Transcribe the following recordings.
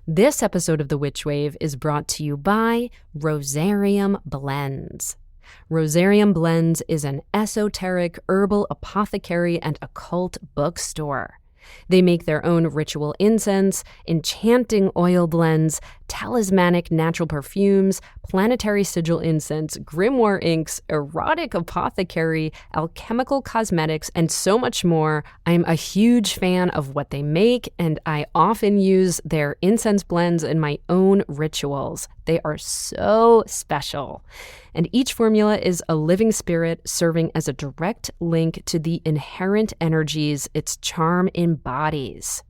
This episode of The Witch Wave is brought to you by Rosarium Blends. Rosarium Blends is an esoteric herbal apothecary and occult bookstore. They make their own ritual incense, enchanting oil blends, talismanic natural perfumes, planetary sigil incense, grimoire inks, erotic apothecary, alchemical cosmetics, and so much more. I'm a huge fan of what they make, and I often use their incense blends in my own rituals. They are so special. And each formula is a living spirit serving as a direct link to the inherent energies its charm embodies.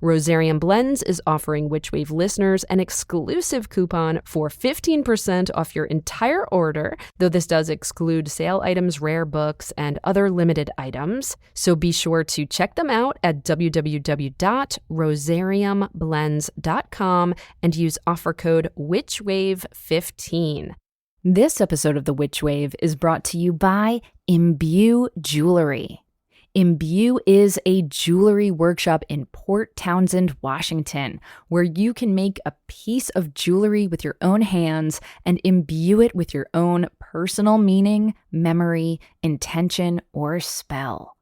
Rosarium Blends is offering Witchwave listeners an exclusive coupon for 15% off your entire order, though this does exclude sale items, rare books, and other limited items. So be sure to check them out at www.rosariumblends.com and use offer code WitchWave15. This episode of The Witch Wave is brought to you by Imbue Jewelry. Imbue is a jewelry workshop in Port Townsend, Washington, where you can make a piece of jewelry with your own hands and imbue it with your own personal meaning, memory, intention, or spell.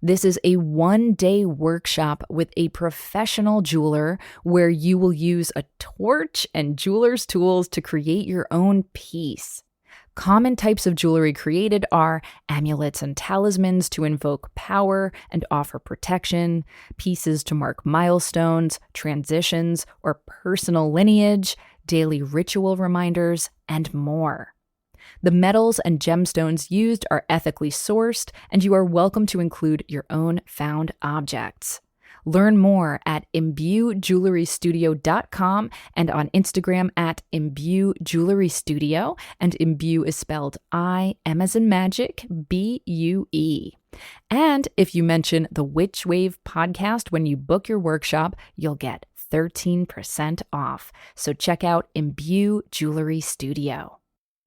This is a one-day workshop with a professional jeweler where you will use a torch and jeweler's tools to create your own piece. Common types of jewelry created are amulets and talismans to invoke power and offer protection, pieces to mark milestones, transitions, or personal lineage, daily ritual reminders, and more. The metals and gemstones used are ethically sourced, and you are welcome to include your own found objects. Learn more at imbuejewelrystudio.com and on Instagram at imbuejewelrystudio, and imbue is spelled I-M as in magic, B-U-E. And if you mention the Witch Wave podcast when you book your workshop, you'll get 13% off. So check out Imbue Jewelry Studio.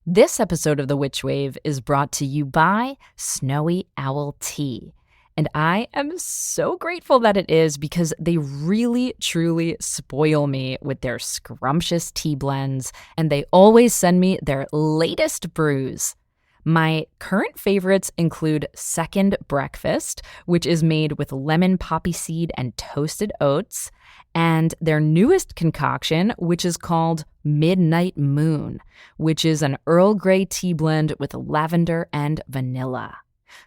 This episode of The Witch Wave is brought to you by Snowy Owl Tea. And I am so grateful that it is, because they really, truly spoil me with their scrumptious tea blends, and they always send me their latest brews. My current favorites include Second Breakfast, which is made with lemon poppy seed and toasted oats, and their newest concoction, which is called Midnight Moon, which is an Earl Grey tea blend with lavender and vanilla.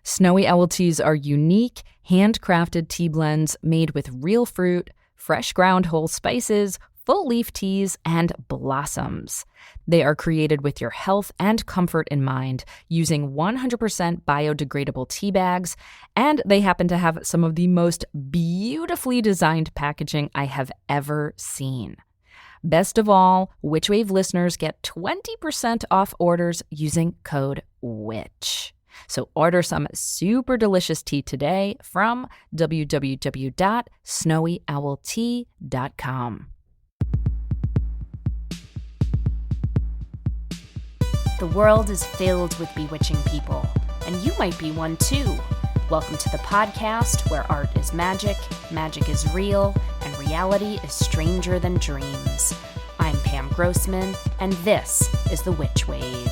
Snowy Owl Teas are unique, handcrafted tea blends made with real fruit, fresh ground whole spices, full leaf teas, and blossoms. They are created with your health and comfort in mind, using 100% biodegradable tea bags, and they happen to have some of the most beautifully designed packaging I have ever seen. Best of all, Witchwave listeners get 20% off orders using code WITCH. So order some super delicious tea today from www.snowyowltea.com. The world is filled with bewitching people, and you might be one too. Welcome to the podcast where art is magic, magic is real, and reality is stranger than dreams. I'm Pam Grossman, and this is The Witch Wave.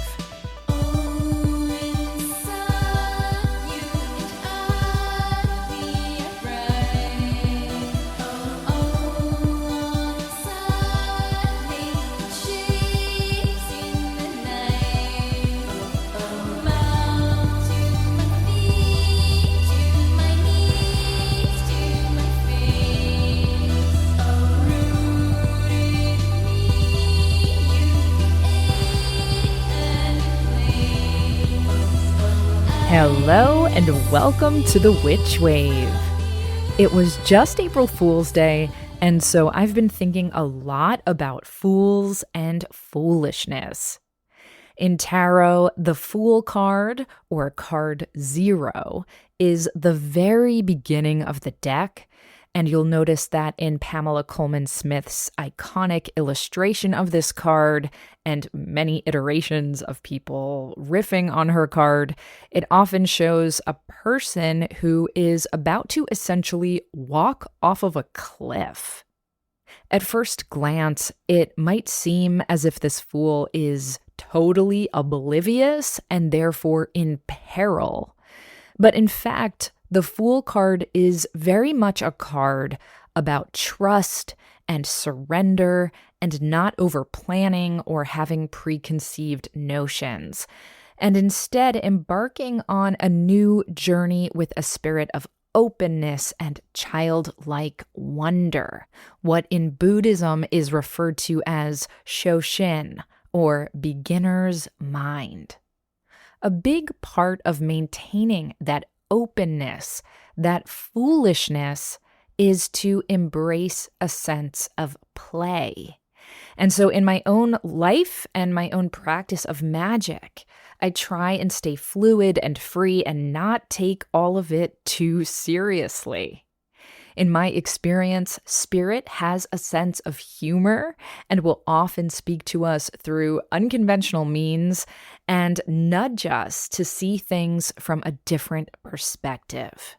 Hello and welcome to The Witch Wave. It was just April Fool's Day, and so I've been thinking a lot about fools and foolishness. In tarot, the Fool card, or card 0, is the very beginning of the deck, and you'll notice that in Pamela Coleman Smith's iconic illustration of this card and many iterations of people riffing on her card, it often shows a person who is about to essentially walk off of a cliff. At first glance, it might seem as if this fool is totally oblivious and therefore in peril. But in fact, the Fool card is very much a card about trust and surrender and not over planning or having preconceived notions, and instead embarking on a new journey with a spirit of openness and childlike wonder, what in Buddhism is referred to as shoshin, or beginner's mind. A big part of maintaining that openness, that foolishness, is to embrace a sense of play. And so in my own life and my own practice of magic, I try and stay fluid and free and not take all of it too seriously. In my experience, spirit has a sense of humor and will often speak to us through unconventional means and nudge us to see things from a different perspective.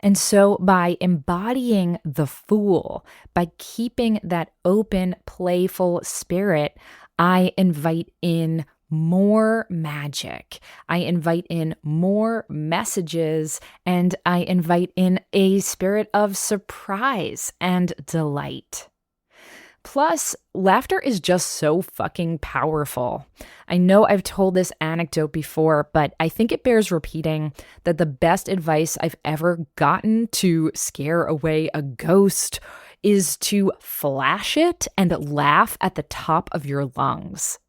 And so by embodying the Fool, by keeping that open, playful spirit, I invite in more magic. I invite in more messages, and I invite in a spirit of surprise and delight. Plus, laughter is just so fucking powerful. I know I've told this anecdote before, but I think it bears repeating that the best advice I've ever gotten to scare away a ghost is to flash it and laugh at the top of your lungs.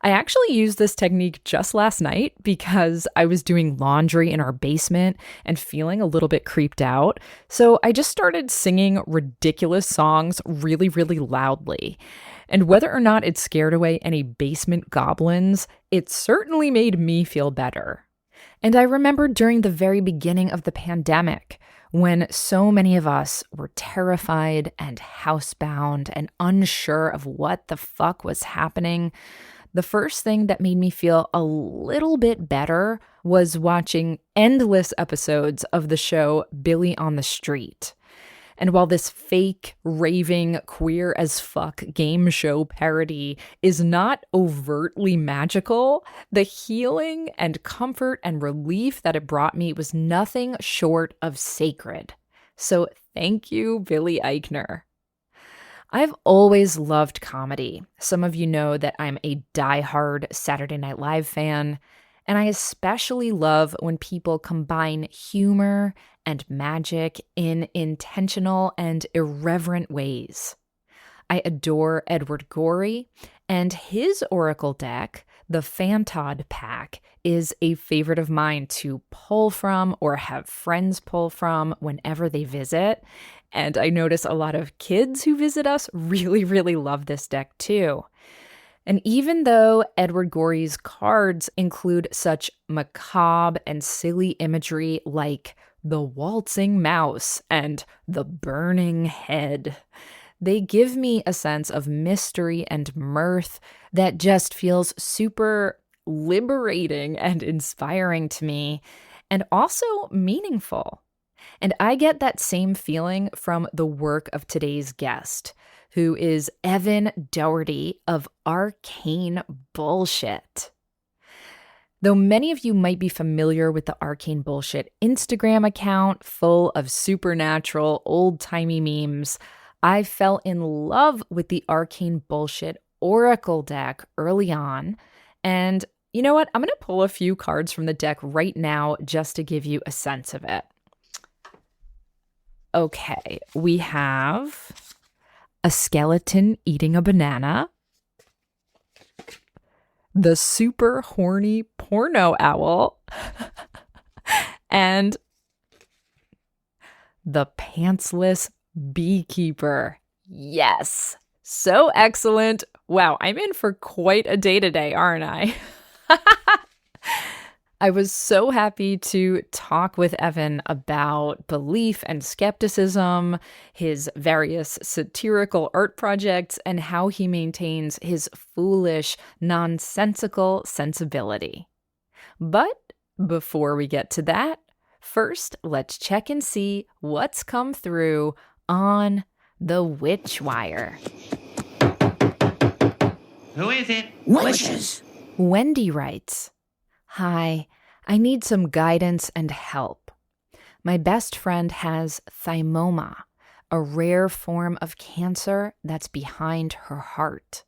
I actually used this technique just last night because I was doing laundry in our basement and feeling a little bit creeped out. So I just started singing ridiculous songs really, really loudly. And whether or not it scared away any basement goblins, it certainly made me feel better. And I remember during the very beginning of the pandemic, when so many of us were terrified and housebound and unsure of what the fuck was happening, the first thing that made me feel a little bit better was watching endless episodes of the show Billy on the Street. And while this fake, raving, queer as fuck game show parody is not overtly magical, the healing and comfort and relief that it brought me was nothing short of sacred. So thank you, Billy Eichner. I've always loved comedy. Some of you know that I'm a diehard Saturday Night Live fan, and I especially love when people combine humor and magic in intentional and irreverent ways. I adore Edward Gorey, and his oracle deck, the Fantod Pack, is a favorite of mine to pull from or have friends pull from whenever they visit. And I notice a lot of kids who visit us really, really love this deck too. And even though Edward Gorey's cards include such macabre and silly imagery like the waltzing mouse and the burning head, they give me a sense of mystery and mirth that just feels super liberating and inspiring to me, and also meaningful. And I get that same feeling from the work of today's guest, who is Evan Doherty of Arcane Bullshit. Though many of you might be familiar with the Arcane Bullshit Instagram account full of supernatural, old-timey memes, I fell in love with the Arcane Bullshit Oracle deck early on. And you know what? I'm going to pull a few cards from the deck right now just to give you a sense of it. Okay, we have a skeleton eating a banana, the super horny porno owl, and the pantsless beekeeper. Yes, so excellent. Wow, I'm in for quite a day today, aren't I? I was so happy to talk with Evan about belief and skepticism, his various satirical art projects, and how he maintains his foolish, nonsensical sensibility. But before we get to that, first let's check and see what's come through on The Witch Wire. Who is it? Witches. Wendy writes, "Hi, I need some guidance and help. My best friend has thymoma, a rare form of cancer that's behind her heart.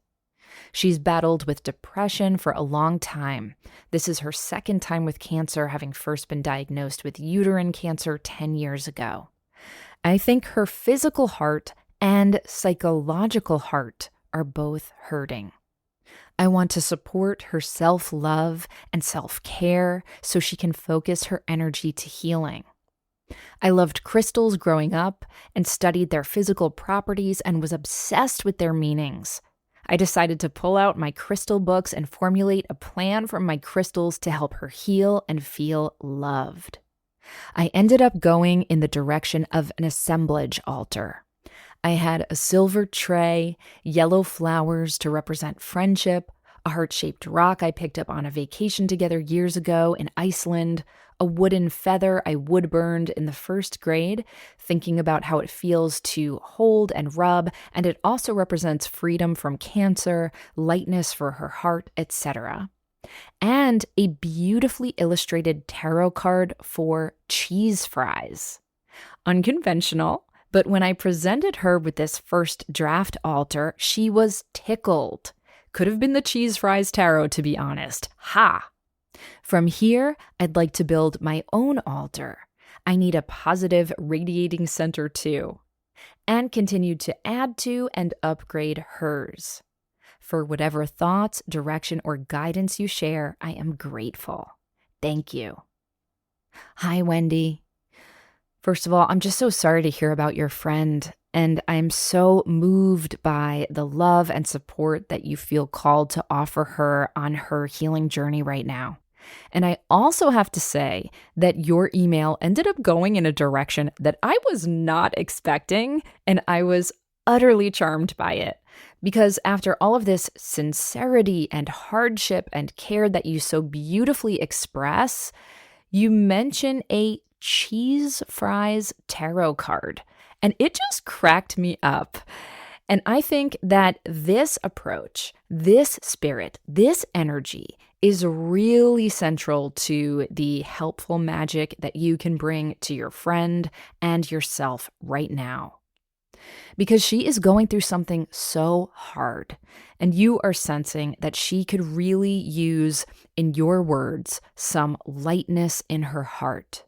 She's battled with depression for a long time. This is her second time with cancer, having first been diagnosed with uterine cancer 10 years ago. I think her physical heart and psychological heart are both hurting. I want to support her self-love and self-care so she can focus her energy to healing. I loved crystals growing up and studied their physical properties and was obsessed with their meanings. I decided to pull out my crystal books and formulate a plan from my crystals to help her heal and feel loved. I ended up going in the direction of an assemblage altar. I had a silver tray, yellow flowers to represent friendship, a heart-shaped rock I picked up on a vacation together years ago in Iceland, a wooden feather I wood-burned in the first grade, thinking about how it feels to hold and rub, and it also represents freedom from cancer, lightness for her heart, etc. And a beautifully illustrated tarot card for cheese fries. Unconventional, but when I presented her with this first draft altar, she was tickled. Could have been the cheese fries tarot, to be honest. Ha! From here, I'd like to build my own altar. I need a positive, radiating center too. And continued to add to and upgrade hers. For whatever thoughts, direction, or guidance you share, I am grateful. Thank you." Hi, Wendy. First of all, I'm just so sorry to hear about your friend, and I'm so moved by the love and support that you feel called to offer her on her healing journey right now. And I also have to say that your email ended up going in a direction that I was not expecting, and I was utterly charmed by it. Because after all of this sincerity and hardship and care that you so beautifully express, you mention a cheese fries tarot card. And it just cracked me up. And I think that this approach, this spirit, this energy is really central to the helpful magic that you can bring to your friend and yourself right now. Because she is going through something so hard, and you are sensing that she could really use, in your words, some lightness in her heart.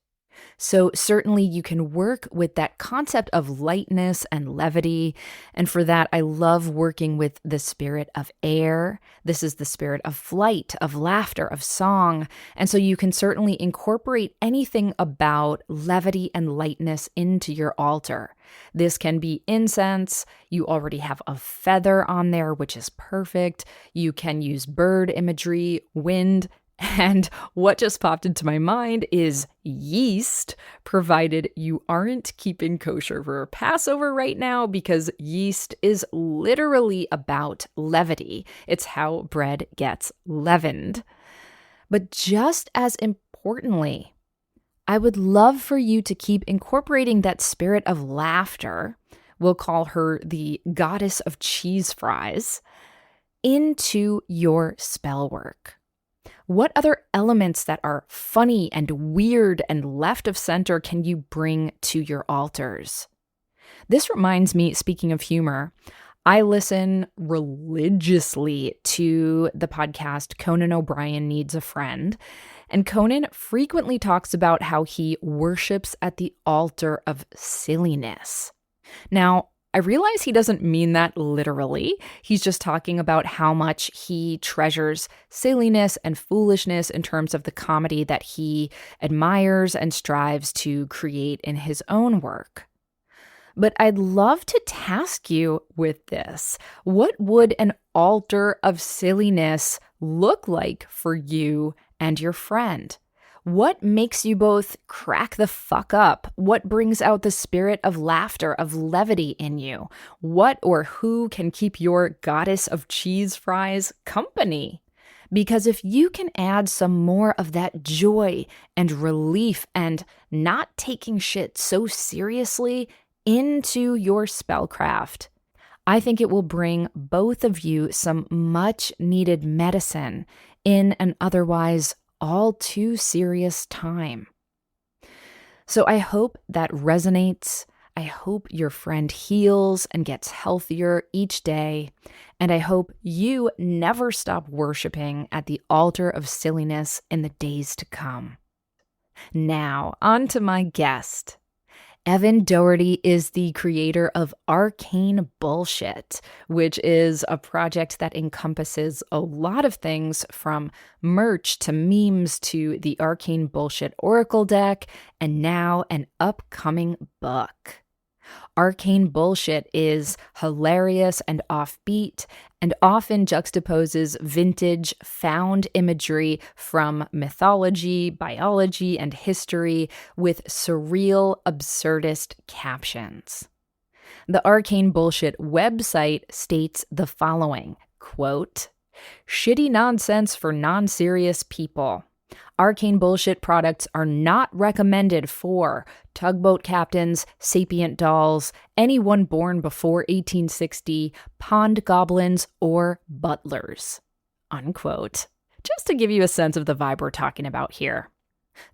So certainly you can work with that concept of lightness and levity. And for that, I love working with the spirit of air. This is the spirit of flight, of laughter, of song. And so you can certainly incorporate anything about levity and lightness into your altar. This can be incense. You already have a feather on there, which is perfect. You can use bird imagery, wind. And what just popped into my mind is yeast, provided you aren't keeping kosher for Passover right now, because yeast is literally about levity. It's how bread gets leavened. But just as importantly, I would love for you to keep incorporating that spirit of laughter, we'll call her the goddess of cheese fries, into your spell work. What other elements that are funny and weird and left of center can you bring to your altars? This reminds me, speaking of humor, I listen religiously to the podcast Conan O'Brien Needs a Friend, and Conan frequently talks about how he worships at the altar of silliness. Now, I realize he doesn't mean that literally. He's just talking about how much he treasures silliness and foolishness in terms of the comedy that he admires and strives to create in his own work. But I'd love to task you with this. What would an altar of silliness look like for you and your friend? What makes you both crack the fuck up? What brings out the spirit of laughter, of levity in you? What or who can keep your goddess of cheese fries company? Because if you can add some more of that joy and relief and not taking shit so seriously into your spellcraft. I think it will bring both of you some much needed medicine in an otherwise all too serious time. So I hope that resonates. I hope your friend heals and gets healthier each day. And I hope you never stop worshiping at the altar of silliness in the days to come. Now, on to my guest. Evan Doherty is the creator of Arcane Bullshit, which is a project that encompasses a lot of things from merch to memes to the Arcane Bullshit Oracle deck, and now an upcoming book. Arcane Bullshit is hilarious and offbeat and often juxtaposes vintage found imagery from mythology, biology, and history with surreal, absurdist captions. The Arcane Bullshit website states the following, quote, "Shitty nonsense for non-serious people. Arcane Bullshit products are not recommended for tugboat captains, sapient dolls, anyone born before 1860, pond goblins, or butlers." Unquote. Just to give you a sense of the vibe we're talking about here.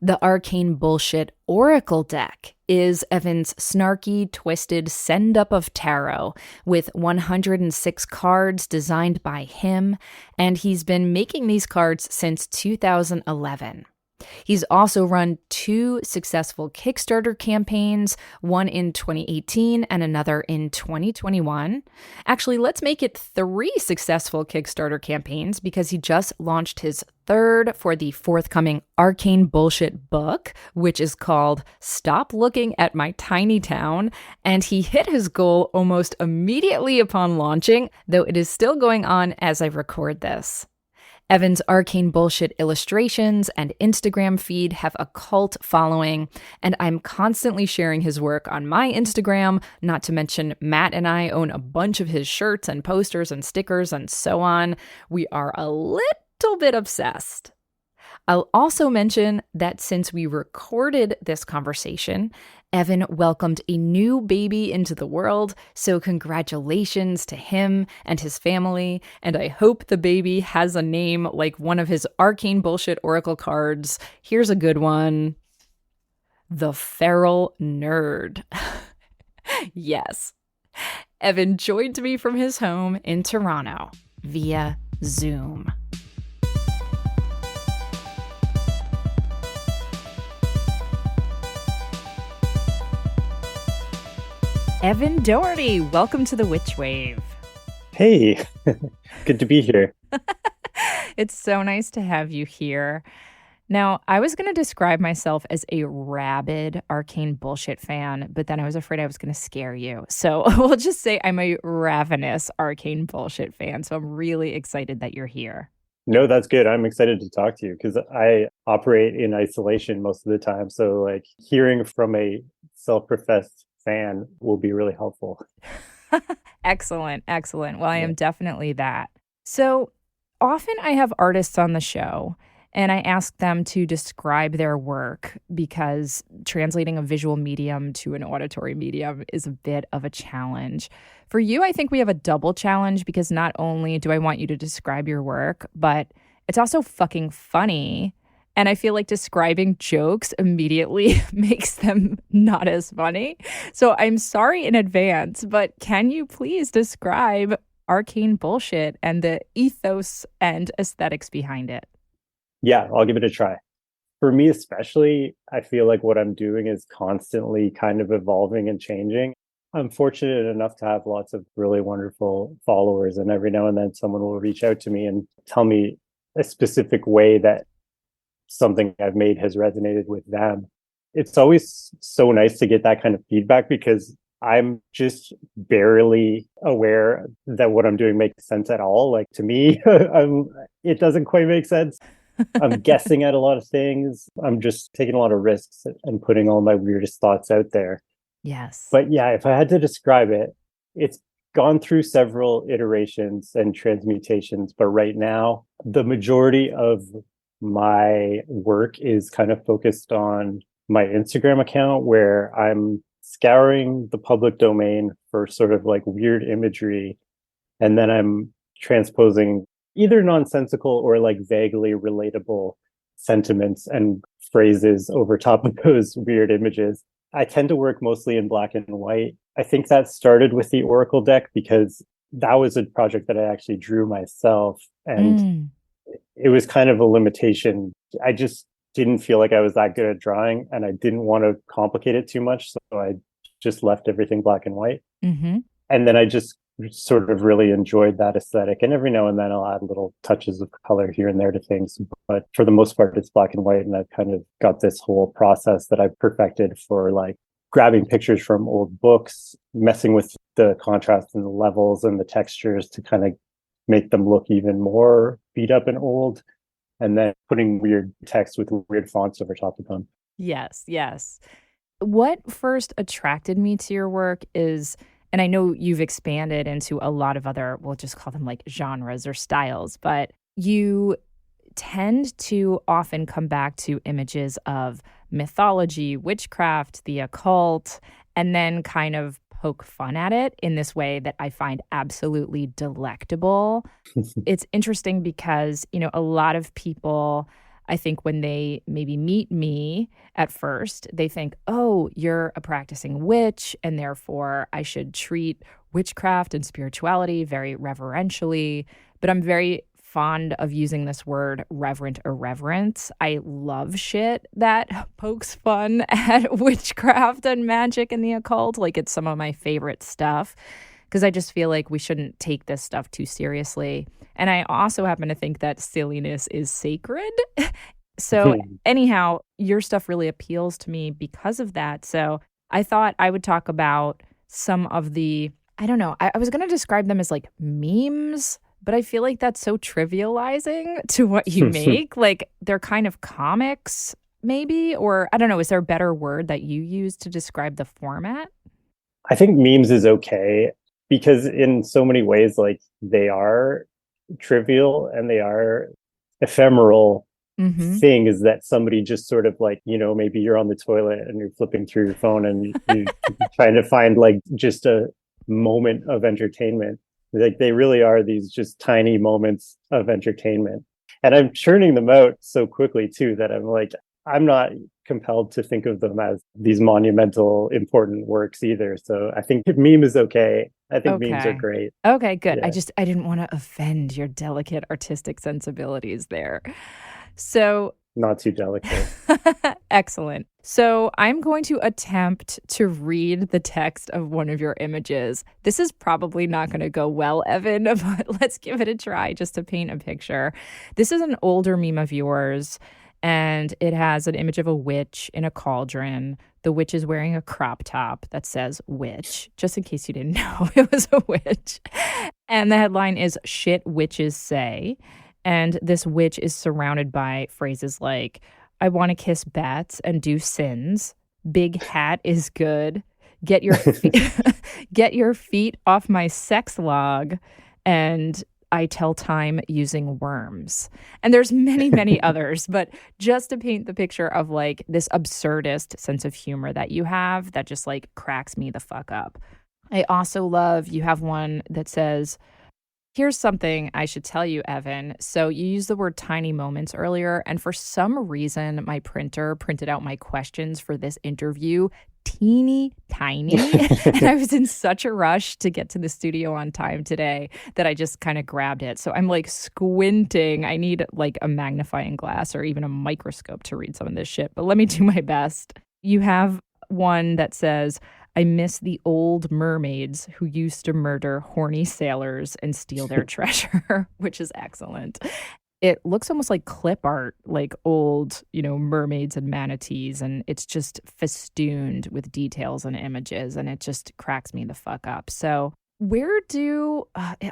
The Arcane Bullshit Oracle deck is Evan's snarky, twisted send-up of tarot with 106 cards designed by him, and he's been making these cards since 2011. He's also run 2 successful Kickstarter campaigns, one in 2018 and another in 2021. Actually, let's make it 3 successful Kickstarter campaigns because he just launched his 3rd for the forthcoming Arcane Bullshit book, which is called Stop Looking at My Tiny Town, and he hit his goal almost immediately upon launching, though it is still going on as I record this. Evan's Arcane Bullshit illustrations and Instagram feed have a cult following, and I'm constantly sharing his work on my Instagram, not to mention Matt and I own a bunch of his shirts and posters and stickers and so on. We are a little bit obsessed. I'll also mention that since we recorded this conversation, Evan welcomed a new baby into the world, so congratulations to him and his family, and I hope the baby has a name like one of his Arcane Bullshit Oracle cards. Here's a good one. The Feral Nerd. Yes. Evan joined me from his home in Toronto via Zoom. Evan Doherty, welcome to the Witch Wave. Hey, good to be here. It's so nice to have you here. Now, I was going to describe myself as a rabid Arcane Bullshit fan, but then I was afraid I was going to scare you. So we'll just say I'm a ravenous Arcane Bullshit fan. So I'm really excited that you're here. No, that's good. I'm excited to talk to you because I operate in isolation most of the time. So like hearing from a self-professed fan will be really helpful. Excellent. Well, I am definitely that. So often I have artists on the show and I ask them to describe their work because translating a visual medium to an auditory medium is a bit of a challenge. For you, I think we have a double challenge because not only do I want you to describe your work, but it's also fucking funny. And I feel like describing jokes immediately makes them not as funny. So I'm sorry in advance, but can you please describe Arcane Bullshit and the ethos and aesthetics behind it? Yeah, I'll give it a try. For me especially, I feel like what I'm doing is constantly kind of evolving and changing. I'm fortunate enough to have lots of really wonderful followers, and every now and then someone will reach out to me and tell me a specific way that something I've made has resonated with them. It's always so nice to get that kind of feedback because I'm just barely aware that what I'm doing makes sense at all. Like to me, it doesn't quite make sense. I'm guessing at a lot of things. I'm just taking a lot of risks and putting all my weirdest thoughts out there. Yes. But yeah, if I had to describe it, it's gone through several iterations and transmutations. But right now, the majority of my work is kind of focused on my Instagram account where I'm scouring the public domain for sort of like weird imagery, and then I'm transposing either nonsensical or like vaguely relatable sentiments and phrases over top of those weird images. I tend to work mostly in black and white. I think that started with the Oracle deck because that was a project that I actually drew myself. And it was kind of a limitation. I just didn't feel like I was that good at drawing, and I didn't want to complicate it too much. So I just left everything black and white. Mm-hmm. And then I just sort of really enjoyed that aesthetic. And every now and then I'll add little touches of color here and there to things. But for the most part, it's black and white. And I've kind of got this whole process that I've perfected for like grabbing pictures from old books, messing with the contrast and the levels and the textures to kind of make them look even more beat up and old, and then putting weird text with weird fonts over top of them. Yes, yes. What first attracted me to your work is, and I know you've expanded into a lot of other, we'll just call them like genres or styles, but you tend to often come back to images of mythology, witchcraft, the occult, and then kind of poke fun at it in this way that I find absolutely delectable. It's interesting because, you know, a lot of people, I think when they maybe meet me at first, they think, oh, you're a practicing witch, and therefore I should treat witchcraft and spirituality very reverentially. But I'm very fond of using this word reverent irreverence. I love shit that pokes fun at witchcraft and magic and the occult. Like, it's some of my favorite stuff because I just feel like we shouldn't take this stuff too seriously. And I also happen to think that silliness is sacred. So anyhow, your stuff really appeals to me because of that. So I thought I would talk about some of the, I don't know, I was going to describe them as like memes, but I feel like that's so trivializing to what you make. Like, they're kind of comics, maybe, or I don't know, is there a better word that you use to describe the format? I think memes is okay because in so many ways, like, they are trivial and they are ephemeral things that somebody just sort of like, you know, maybe you're on the toilet and you're flipping through your phone and you're trying to find like just a moment of entertainment. Like, they really are these just tiny moments of entertainment. And I'm churning them out so quickly too that I'm like, I'm not compelled to think of them as these monumental, important works either. So I think meme is okay. I think memes are great. Okay, good. Yeah. I didn't want to offend your delicate artistic sensibilities there. So Not too delicate. excellent. So I'm going to attempt to read the text of one of your images. This is probably not going to go well, Evan, but let's give it a try just to paint a picture. This is an older meme of yours, and it has an image of a witch in a cauldron. The witch is wearing a crop top that says witch, just in case you didn't know it was a witch. And the headline is "Shit Witches Say." And this witch is surrounded by phrases like, I want to kiss bats and do sins. Big hat is good. Get your get your feet off my sex log. And I tell time using worms. And there's many, many others. But just to paint the picture of like this absurdist sense of humor that you have that just like cracks me the fuck up. I also love, you have one that says, here's something I should tell you, Evan. So you used the word tiny moments earlier, and for some reason, my printer printed out my questions for this interview teeny tiny. And I was in such a rush to get to the studio on time today that I just kind of grabbed it. So I'm like squinting. I need like a magnifying glass or even a microscope to read some of this shit, but let me do my best. You have one that says, I miss the old mermaids who used to murder horny sailors and steal their treasure, which is excellent. It looks almost like clip art, like old, you know, mermaids and manatees, and it's just festooned with details and images, and it just cracks me the fuck up. So where do,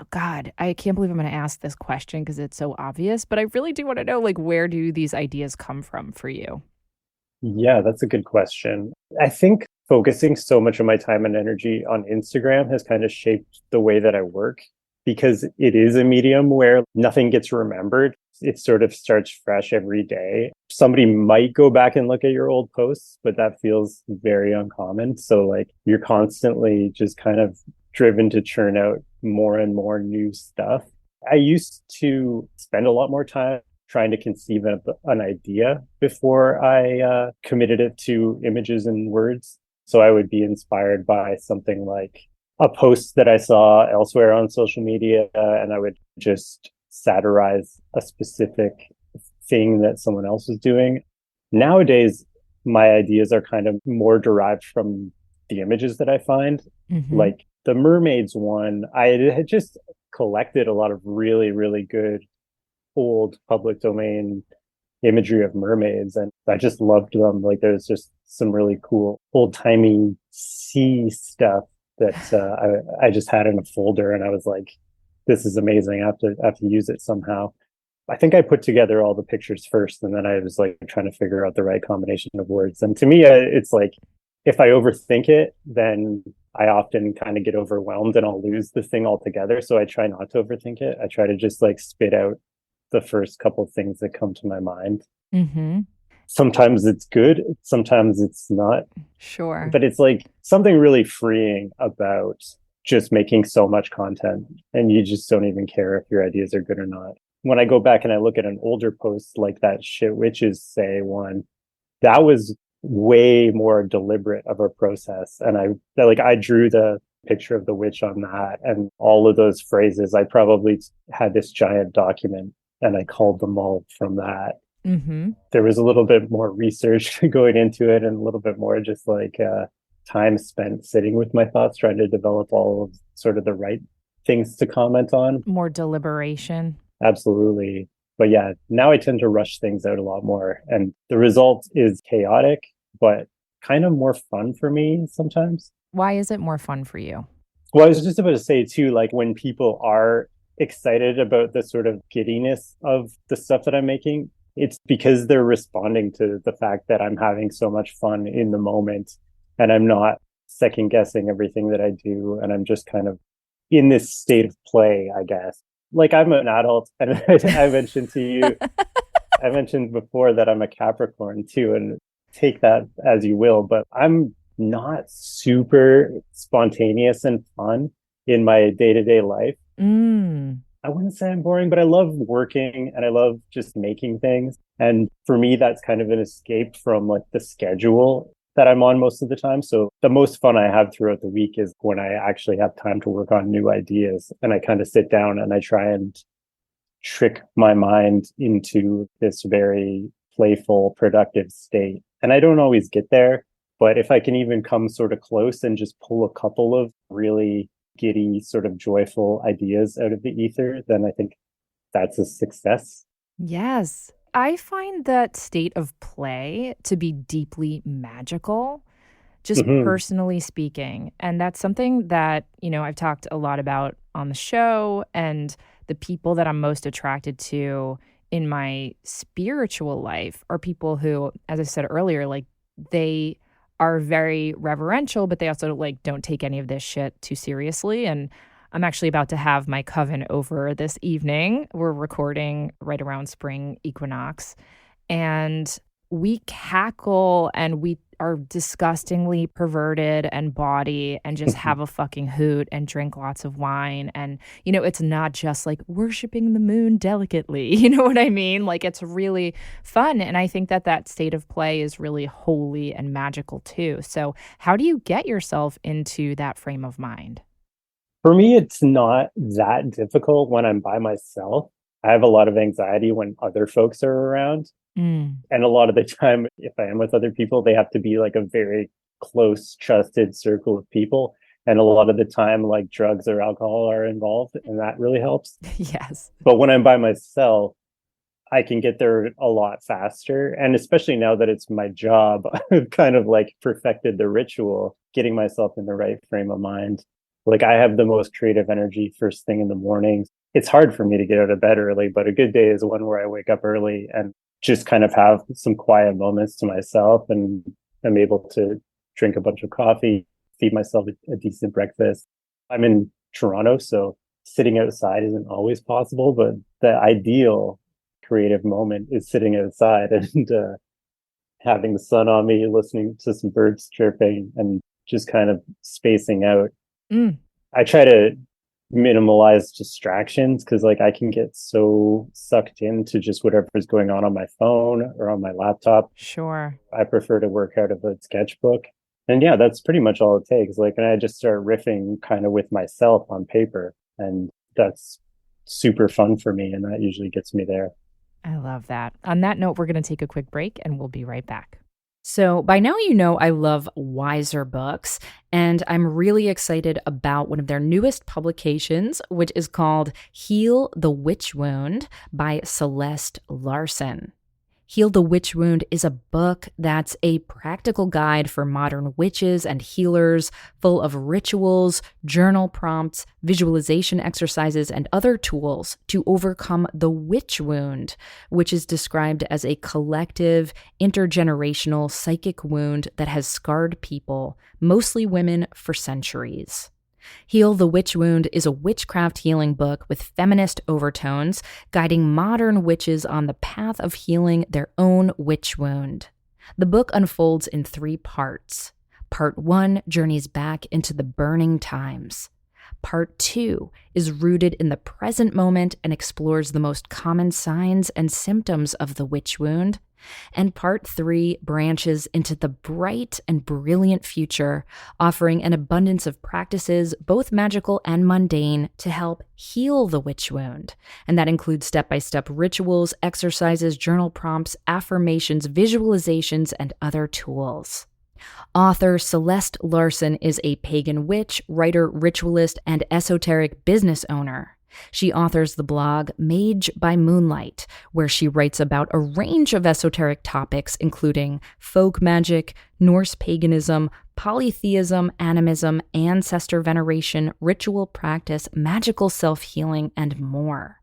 God, I can't believe I'm going to ask this question because it's so obvious, but I really do want to know, like, where do these ideas come from for you? Yeah, that's a good question. I think focusing so much of my time and energy on Instagram has kind of shaped the way that I work. because it is a medium where nothing gets remembered. It sort of starts fresh every day. Somebody might go back and look at your old posts, but that feels very uncommon. So like you're constantly just kind of driven to churn out more and more new stuff. I used to spend a lot more time trying to conceive of an idea before I committed it to images and words. So I would be inspired by something like a post that I saw elsewhere on social media, and I would just satirize a specific thing that someone else was doing. Nowadays, my ideas are kind of more derived from the images that I find. Mm-hmm. Like the mermaids one, I had just collected a lot of really, really good old public domain imagery of mermaids, and I just loved them. Like there's just some really cool old timey sea stuff that I just had in a folder, and I was like, this is amazing. I have to use it somehow. I think I put together all the pictures first, and then I was like trying to figure out the right combination of words. And to me, it's like if I overthink it, then I often kind of get overwhelmed and I'll lose the thing altogether. So I try not to overthink it. I try to just like spit out the first couple of things that come to my mind. Mm-hmm. Sometimes it's good, sometimes it's not. Sure. But it's like something really freeing about just making so much content and you just don't even care if your ideas are good or not. When I go back and I look at an older post like that Shit Witches Say one, that was way more deliberate of a process. And I drew the picture of the witch on that and all of those phrases. I probably had this giant document and I called them all from that. Mm-hmm. There was a little bit more research going into it and a little bit more just like time spent sitting with my thoughts, trying to develop all of sort of the right things to comment on. More deliberation. Absolutely. But yeah, now I tend to rush things out a lot more. And the result is chaotic, but kind of more fun for me sometimes. Why is it more fun for you? Well, I was just about to say too, like when people are excited about the sort of giddiness of the stuff that I'm making, it's because they're responding to the fact that I'm having so much fun in the moment and I'm not second guessing everything that I do. And I'm just kind of in this state of play, I guess. Like I'm an adult and I mentioned to you, I mentioned before that I'm a Capricorn too, and take that as you will, but I'm not super spontaneous and fun in my day-to-day life. I wouldn't say I'm boring, but I love working and I love just making things. And for me, that's kind of an escape from like the schedule that I'm on most of the time. So the most fun I have throughout the week is when I actually have time to work on new ideas and I kind of sit down and I try and trick my mind into this very playful, productive state. And I don't always get there, but if I can even come sort of close and just pull a couple of really giddy, sort of joyful ideas out of the ether, then I think that's a success. Yes. I find that state of play to be deeply magical, just personally speaking. And that's something that, I've talked a lot about on the show, and the people that I'm most attracted to in my spiritual life are people who, as I said earlier, like they are very reverential, but they also like don't take any of this shit too seriously. And I'm actually about to have my coven over this evening. We're recording right around spring equinox, and we cackle and we are disgustingly perverted and bawdy and just have a fucking hoot and drink lots of wine. And, it's not just like worshiping the moon delicately. You know what I mean? Like it's really fun. And I think that state of play is really holy and magical too. So how do you get yourself into that frame of mind? For me, it's not that difficult when I'm by myself. I have a lot of anxiety when other folks are around. And a lot of the time, if I am with other people, they have to be like a very close, trusted circle of people. And a lot of the time, like drugs or alcohol are involved, and that really helps. Yes. But when I'm by myself, I can get there a lot faster. And especially now that it's my job, I've kind of like perfected the ritual, getting myself in the right frame of mind. Like I have the most creative energy first thing in the morning. It's hard for me to get out of bed early, but a good day is one where I wake up early and just kind of have some quiet moments to myself, and I'm able to drink a bunch of coffee, feed myself a decent breakfast. I'm in Toronto, so sitting outside isn't always possible, but the ideal creative moment is sitting outside and having the sun on me, listening to some birds chirping, and just kind of spacing out. Mm. I try to minimalize distractions because like I can get so sucked into just whatever's going on my phone or on my laptop. Sure. I prefer to work out of a sketchbook. And yeah, that's pretty much all it takes. Like, and I just start riffing kind of with myself on paper. And that's super fun for me. And that usually gets me there. I love that. On that note, we're going to take a quick break and we'll be right back. So, by now, you know I love Wiser Books, and I'm really excited about one of their newest publications, which is called Heal the Witch Wound by Celeste Larson. Heal the Witch Wound is a book that's a practical guide for modern witches and healers, full of rituals, journal prompts, visualization exercises, and other tools to overcome the witch wound, which is described as a collective, intergenerational psychic wound that has scarred people, mostly women, for centuries. Heal the Witch Wound is a witchcraft healing book with feminist overtones, guiding modern witches on the path of healing their own witch wound. The book unfolds in 3 parts. Part 1 journeys back into the burning times. Part 2 is rooted in the present moment and explores the most common signs and symptoms of the witch wound. And Part 3 branches into the bright and brilliant future, offering an abundance of practices, both magical and mundane, to help heal the witch wound. And that includes step-by-step rituals, exercises, journal prompts, affirmations, visualizations, and other tools. Author Celeste Larson is a pagan witch, writer, ritualist, and esoteric business owner. She authors the blog Mage by Moonlight, where she writes about a range of esoteric topics, including folk magic, Norse paganism, polytheism, animism, ancestor veneration, ritual practice, magical self-healing, and more.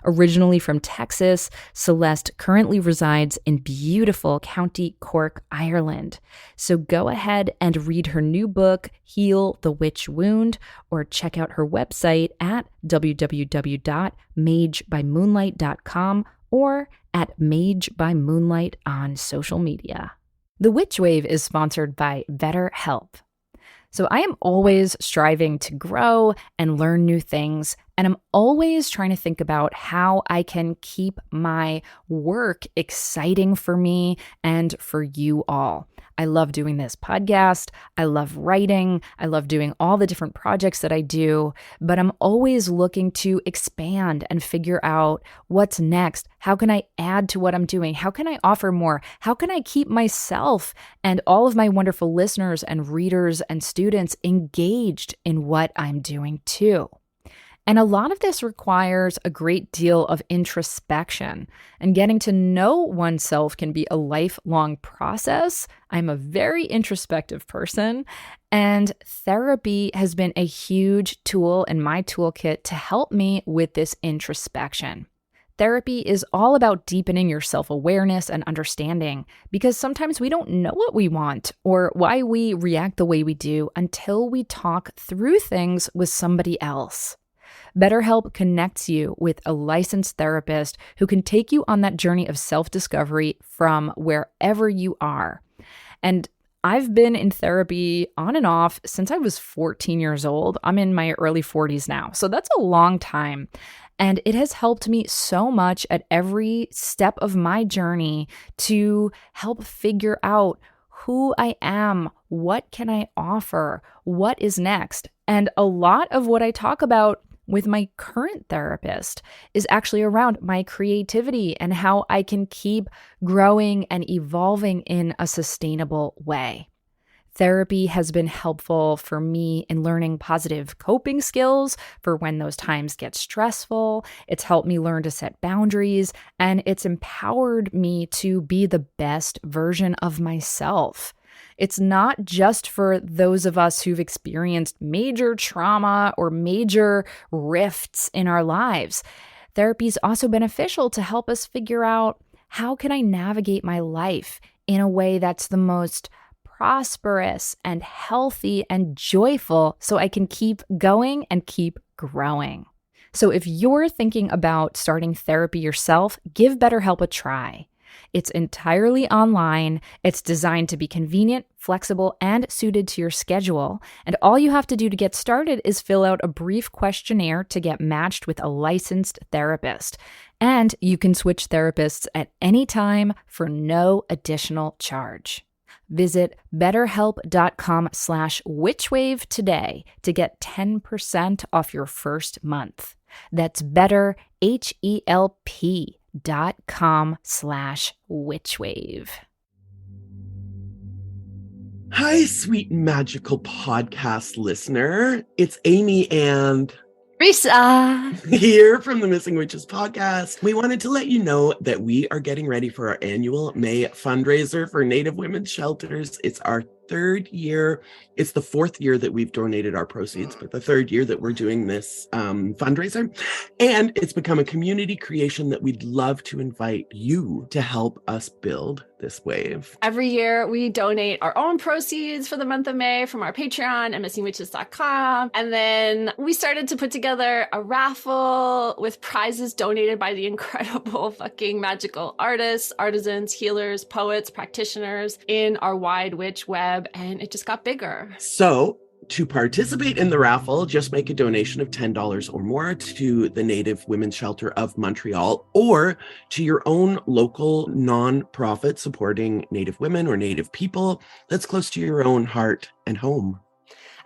Originally from Texas, Celeste currently resides in beautiful County Cork, Ireland. So go ahead and read her new book, Heal the Witch Wound, or check out her website at www.magebymoonlight.com or at Mage by Moonlight on social media. The Witch Wave is sponsored by BetterHelp. So I am always striving to grow and learn new things, and I'm always trying to think about how I can keep my work exciting for me and for you all. I love doing this podcast. I love writing. I love doing all the different projects that I do, but I'm always looking to expand and figure out what's next. How can I add to what I'm doing? How can I offer more? How can I keep myself and all of my wonderful listeners and readers and students engaged in what I'm doing too? And a lot of this requires a great deal of introspection, and getting to know oneself can be a lifelong process. I'm a very introspective person, and therapy has been a huge tool in my toolkit to help me with this introspection. Therapy is all about deepening your self-awareness and understanding, because sometimes we don't know what we want or why we react the way we do until we talk through things with somebody else. BetterHelp connects you with a licensed therapist who can take you on that journey of self-discovery from wherever you are. And I've been in therapy on and off since I was 14 years old. I'm in my early 40s now, so that's a long time. And it has helped me so much at every step of my journey to help figure out who I am, what can I offer, what is next. And a lot of what I talk about with my current therapist is actually around my creativity and how I can keep growing and evolving in a sustainable way. Therapy has been helpful for me in learning positive coping skills for when those times get stressful. It's helped me learn to set boundaries, and it's empowered me to be the best version of myself. It's not just for those of us who've experienced major trauma or major rifts in our lives. Therapy is also beneficial to help us figure out, how can I navigate my life in a way that's the most prosperous and healthy and joyful so I can keep going and keep growing. So if you're thinking about starting therapy yourself, give BetterHelp a try. It's entirely online. It's designed to be convenient, flexible, and suited to your schedule. And all you have to do to get started is fill out a brief questionnaire to get matched with a licensed therapist. And you can switch therapists at any time for no additional charge. Visit betterhelp.com/witchwave today to get 10% off your first month. That's betterhelp.com/witchwave. Hi, sweet magical podcast listener. It's Amy and Risa! here from the Missing Witches podcast. We wanted to let you know that we are getting ready for our annual May fundraiser for Native women's shelters. It's our third year. It's the fourth year that we've donated our proceeds, but the third year that we're doing this fundraiser. And it's become a community creation that we'd love to invite you to help us build this wave. Every year we donate our own proceeds for the month of May from our Patreon at missingwitches.com. And then we started to put together a raffle with prizes donated by the incredible fucking magical artists, artisans, healers, poets, practitioners in our wide witch web. And it just got bigger. So to participate in the raffle, just make a donation of $10 or more to the Native Women's Shelter of Montreal or to your own local nonprofit supporting Native women or Native people that's close to your own heart and home.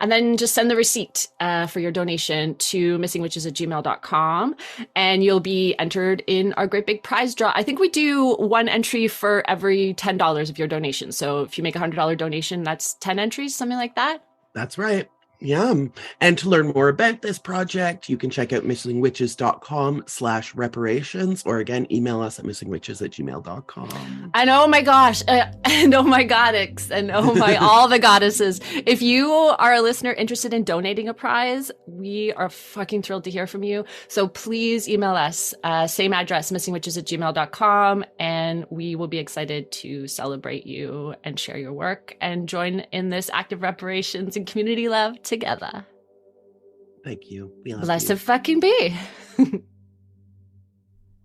And then just send the receipt for your donation to missingwitches@gmail.com and you'll be entered in our great big prize draw. I think we do one entry for every $10 of your donation. So if you make a $100 donation, that's 10 entries, something like that. That's right. Yum. And to learn more about this project, you can check out missingwitches.com/reparations, or again, email us at missingwitches@gmail.com. And oh my gosh, and oh my goddess, and oh my, all the goddesses. If you are a listener interested in donating a prize, we are fucking thrilled to hear from you. So please email us, same address, missingwitches@gmail.com, and we will be excited to celebrate you and share your work and join in this act of reparations and community love together. Thank you. We love Blessed you. fucking be.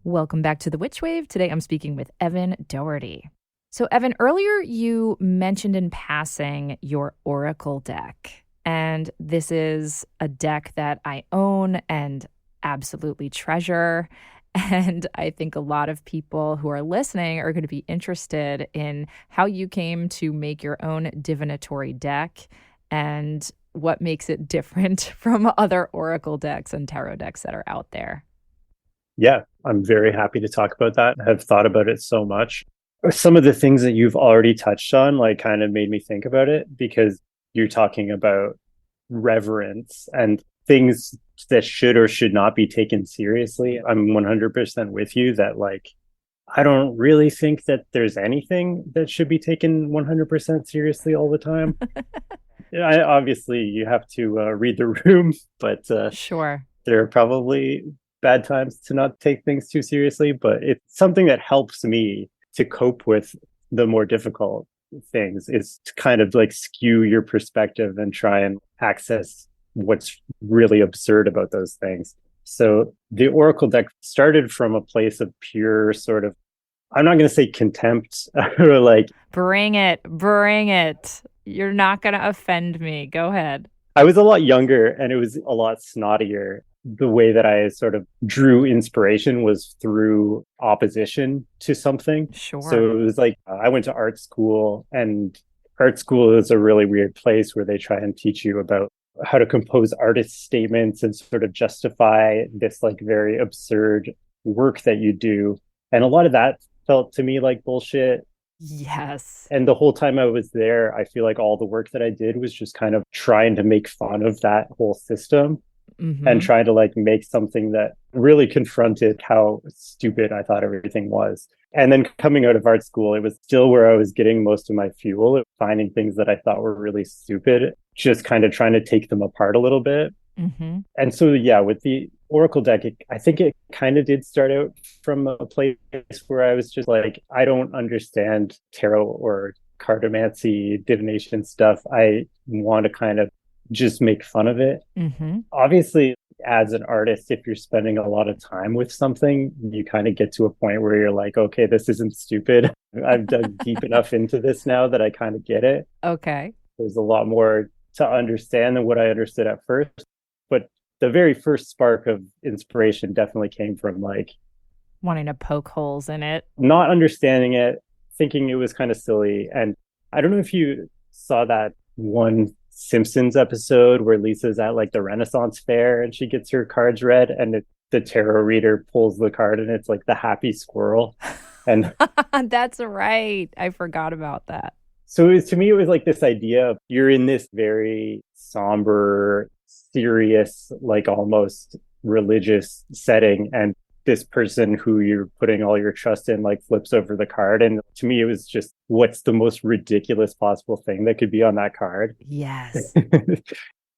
Welcome back to the Witch Wave. Today I'm speaking with Evan Doherty. So Evan, earlier you mentioned in passing your Oracle deck. And this is a deck that I own and absolutely treasure. And I think a lot of people who are listening are going to be interested in how you came to make your own divinatory deck and what makes it different from other Oracle decks and tarot decks that are out there. Yeah, I'm very happy to talk about that. I've thought about it so much. Some of the things that you've already touched on, like, kind of made me think about it, because you're talking about reverence and things that should or should not be taken seriously. I'm 100% with you that, like, I don't really think that there's anything that should be taken 100% seriously all the time. Obviously, you have to read the room, but Sure. there are probably bad times to not take things too seriously. But it's something that helps me to cope with the more difficult things, is to kind of like skew your perspective and try and access what's really absurd about those things. So the Oracle deck started from a place of pure sort of, I'm not going to say contempt or like... Bring it. Bring it. You're not going to offend me. Go ahead. I was a lot younger and it was a lot snottier. The way that I sort of drew inspiration was through opposition to something. Sure. So it was like, I went to art school, and art school is a really weird place where they try and teach you about how to compose artist statements and sort of justify this like very absurd work that you do. And a lot of that felt to me like bullshit. Yes. And the whole time I was there, I feel like all the work that I did was just kind of trying to make fun of that whole system. Mm-hmm. And trying to like make something that really confronted how stupid I thought everything was. And then coming out of art school, it was still where I was getting most of my fuel, finding things that I thought were really stupid, just kind of trying to take them apart a little bit. Mm-hmm. And so, yeah, with the Oracle deck, I think it kind of did start out from a place where I was just like, I don't understand tarot or cartomancy, divination stuff. I want to kind of just make fun of it. Mm-hmm. Obviously, as an artist, if you're spending a lot of time with something, you kind of get to a point where you're like, okay, this isn't stupid. I've dug deep enough into this now that I kind of get it. Okay. There's a lot more to understand than what I understood at first. But the very first spark of inspiration definitely came from like Wanting to poke holes in it. not understanding it, thinking it was kind of silly. And I don't know if you saw that one Simpsons episode where Lisa's at like the Renaissance fair and she gets her cards read, and the tarot reader pulls the card and it's like the happy squirrel. And That's right. I forgot about that. so to me, it was like this idea of you're in this very somber, serious, like almost religious setting, and this person who you're putting all your trust in like flips over the card. And to me, it was just, what's the most ridiculous possible thing that could be on that card? Yes.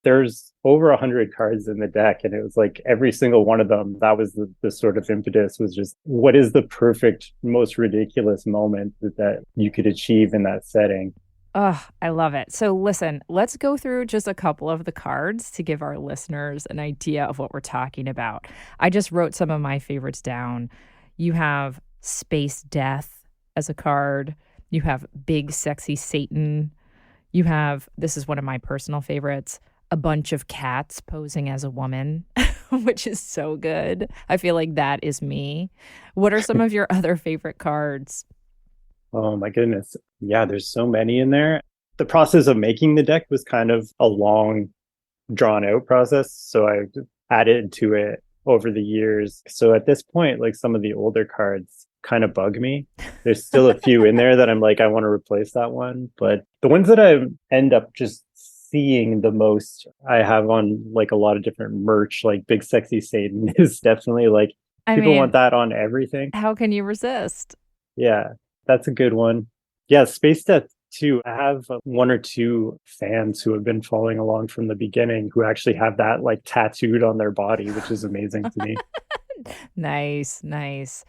There's over 100 cards in the deck, and it was like every single one of them, that was the sort of impetus, was just, what is the perfect, most ridiculous moment that you could achieve in that setting? Oh, I love it. So listen, let's go through just a couple of the cards to give our listeners an idea of what we're talking about. I just wrote some of my favorites down. You have Space Death as a card. You have Big Sexy Satan. You have, this is one of my personal favorites, a bunch of cats posing as a woman, which is so good. I feel like that is me. What are some of your other favorite cards? Oh my goodness. Yeah, there's so many in there. The process of making the deck was kind of a long, drawn out process. So I added to it over the years. So at this point, like some of the older cards kind of bug me. There's still a few in there that I'm like, I want to replace that one. But the ones that I end up just seeing the most, I have on like a lot of different merch, like Big Sexy Satan is definitely like, people want that on everything. How can you resist? Yeah, that's a good one. Yeah, Space Death too. I have one or two fans who have been following along from the beginning who actually have that like tattooed on their body, which is amazing to me. Nice, nice.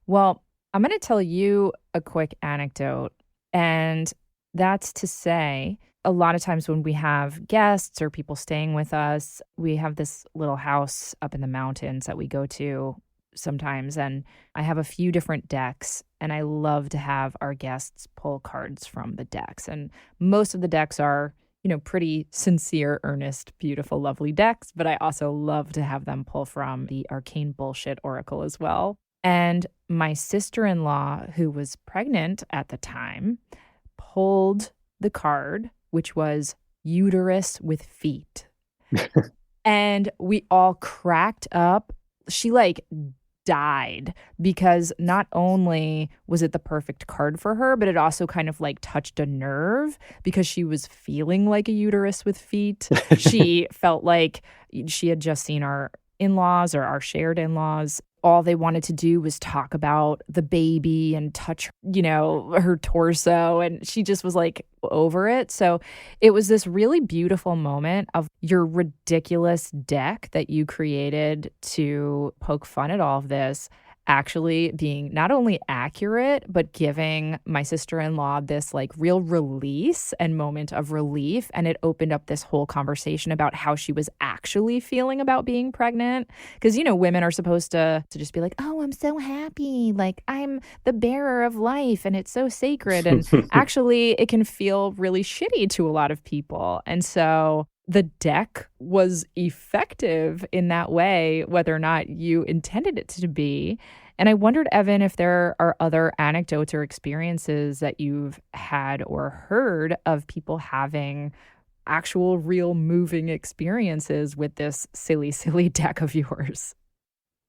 Well, I'm going to tell you a quick anecdote, and that's to say, a lot of times when we have guests or people staying with us, we have this little house up in the mountains that we go to sometimes, and I have a few different decks, and I love to have our guests pull cards from the decks. And most of the decks are, you know, pretty sincere, earnest, beautiful, lovely decks, but I also love to have them pull from the Arcane Bullshit Oracle as well. And my sister-in-law, who was pregnant at the time, pulled the card, which was uterus with feet. And we all cracked up. She like died because not only was it the perfect card for her, but it also kind of like touched a nerve because she was feeling like a uterus with feet. She felt like she had just seen our in-laws or our shared in-laws. All they wanted to do was talk about the baby and touch, you know, her torso. And she just was like over it. So it was this really beautiful moment of your ridiculous deck that you created to poke fun at all of this actually being not only accurate, but giving my sister-in-law this like real release and moment of relief. And it opened up this whole conversation about how she was actually feeling about being pregnant. Because, you know, women are supposed to just be like, oh, I'm so happy. Like, I'm the bearer of life and it's so sacred. And actually, it can feel really shitty to a lot of people. And so the deck was effective in that way, whether or not you intended it to be. And I wondered, Evan, if there are other anecdotes or experiences that you've had or heard of people having actual, real, moving experiences with this silly, silly deck of yours.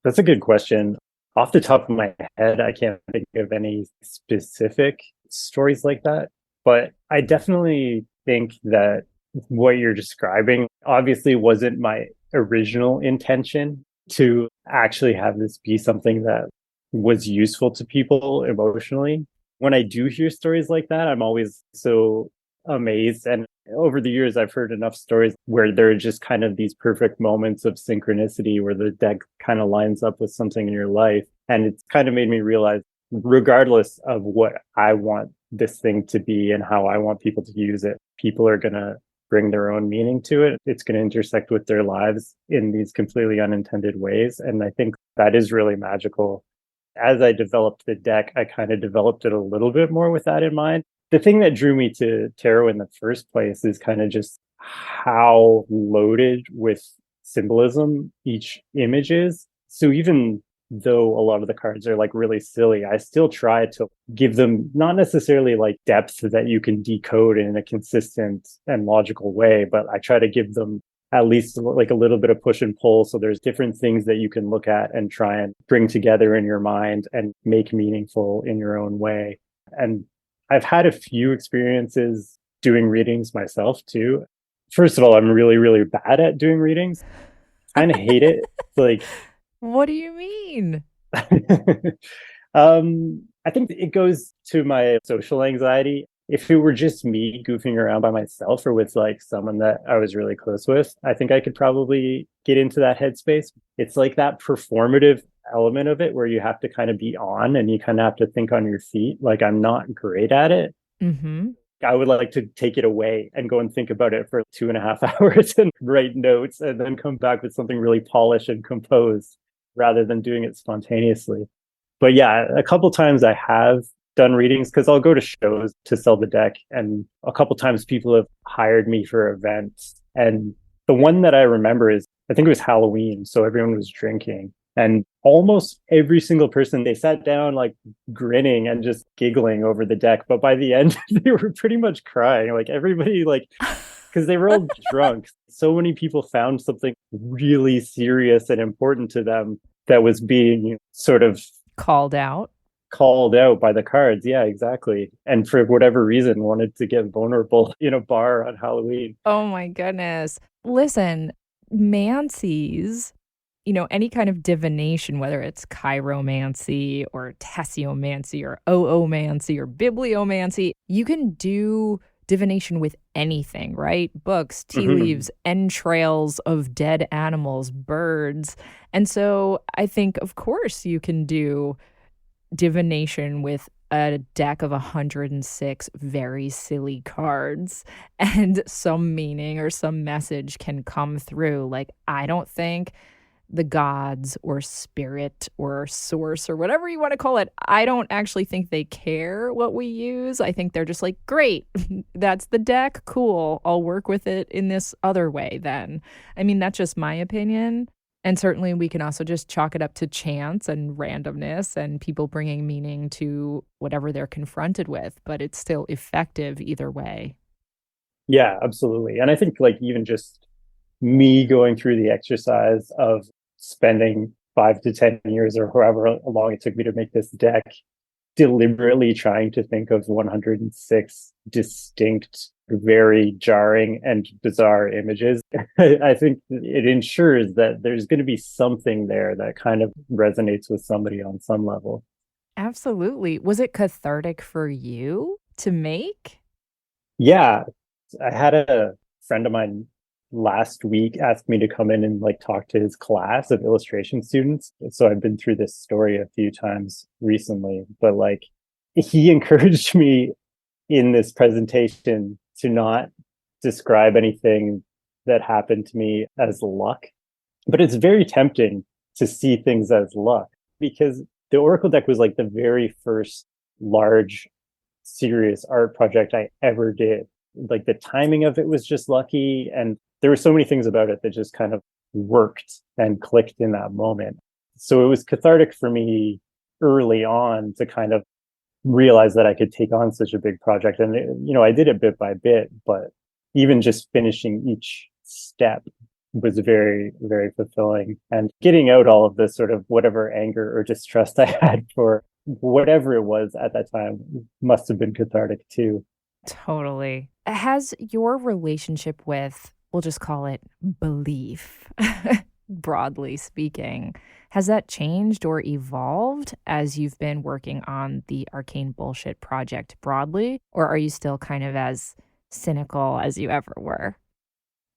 That's a good question. Off the top of my head, I can't think of any specific stories like that. But I definitely think that what you're describing obviously wasn't my original intention to actually have this be something that was useful to people emotionally. When I do hear stories like that, I'm always so amazed. And over the years, I've heard enough stories where there are just kind of these perfect moments of synchronicity where the deck kind of lines up with something in your life. And it's kind of made me realize, regardless of what I want this thing to be and how I want people to use it, people are going to bring their own meaning to it. It's going to intersect with their lives in these completely unintended ways. And I think that is really magical. As I developed the deck, I kind of developed it a little bit more with that in mind. The thing that drew me to tarot in the first place is kind of just how loaded with symbolism each image is. So even though a lot of the cards are like really silly, I still try to give them not necessarily like depth that you can decode in a consistent and logical way, but I try to give them at least like a little bit of push and pull. So there's different things that you can look at and try and bring together in your mind and make meaningful in your own way. And I've had a few experiences doing readings myself too. First of all, I'm really, really bad at doing readings. I kind of hate it. Like, what do you mean? I think it goes to my social anxiety. If it were just me goofing around by myself or with like someone that I was really close with, I think I could probably get into that headspace. It's like that performative element of it where you have to kind of be on and you kind of have to think on your feet. Like I'm not great at it. Mm-hmm. I would like to take it away and go and think about it for 2.5 hours and write notes and then come back with something really polished and composed rather than doing it spontaneously. But yeah, a couple times I have done readings because I'll go to shows to sell the deck, and a couple times people have hired me for events. And the one that I remember is, I think it was Halloween, so everyone was drinking, and almost every single person, they sat down like grinning and just giggling over the deck, but by the end they were pretty much crying. Like everybody, like, because they were all drunk. So many people found something really serious and important to them that was being sort of called out by the cards. Yeah, exactly. And for whatever reason, wanted to get vulnerable in a bar on Halloween. Oh my goodness. Listen, Mancy's, any kind of divination, whether it's chiromancy or tessiomancy or oomancy or bibliomancy, you can do divination with anything, right? Books, tea leaves, entrails of dead animals, birds. And so I think, of course, you can do divination with a deck of 106 very silly cards, and some meaning or some message can come through. Like, I don't think the gods or spirit or source or whatever you want to call it, I don't actually think they care what we use. I think they're just like, great, that's the deck, cool, I'll work with it in this other way then. I mean, that's just my opinion. And certainly we can also just chalk it up to chance and randomness and people bringing meaning to whatever they're confronted with, but it's still effective either way. Yeah, absolutely. And I think like even just me going through the exercise of spending 5 to 10 years or however long it took me to make this deck, deliberately trying to think of 106 distinct, very jarring and bizarre images, I think it ensures that there's going to be something there that kind of resonates with somebody on some level. Absolutely. Was it cathartic for you to make? Yeah, I had a friend of mine last week asked me to come in and like talk to his class of illustration students. So I've been through this story a few times recently, but like he encouraged me in this presentation to not describe anything that happened to me as luck. But it's very tempting to see things as luck because the Oracle deck was like the very first large, serious art project I ever did. Like the timing of it was just lucky. And there were so many things about it that just kind of worked and clicked in that moment. So it was cathartic for me early on to kind of realize that I could take on such a big project. And, I did it bit by bit, but even just finishing each step was very, very fulfilling. And getting out all of this sort of whatever anger or distrust I had for whatever it was at that time must have been cathartic too. Totally. Has your relationship with, we'll just call it belief, broadly speaking, has that changed or evolved as you've been working on the Arcane Bullshit project broadly? Or are you still kind of as cynical as you ever were?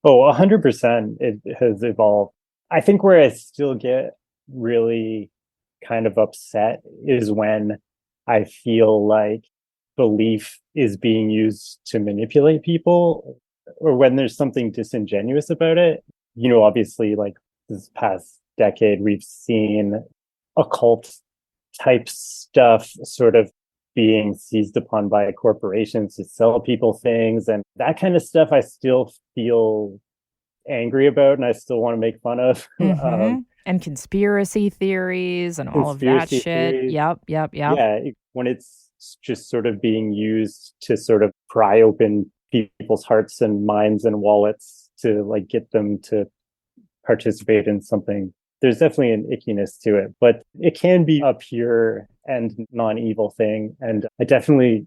Oh, 100% it has evolved. I think where I still get really kind of upset is when I feel like belief is being used to manipulate people. or when there's something disingenuous about it. Obviously, like this past decade, we've seen occult type stuff sort of being seized upon by corporations to sell people things, and that kind of stuff I still feel angry about, and I still want to make fun of. And conspiracy theories and all of that Conspiracy shit. theories. Yep. Yeah, when it's just sort of being used to sort of pry open people's hearts and minds and wallets to like get them to participate in something. There's definitely an ickiness to it, but it can be a pure and non-evil thing. And I definitely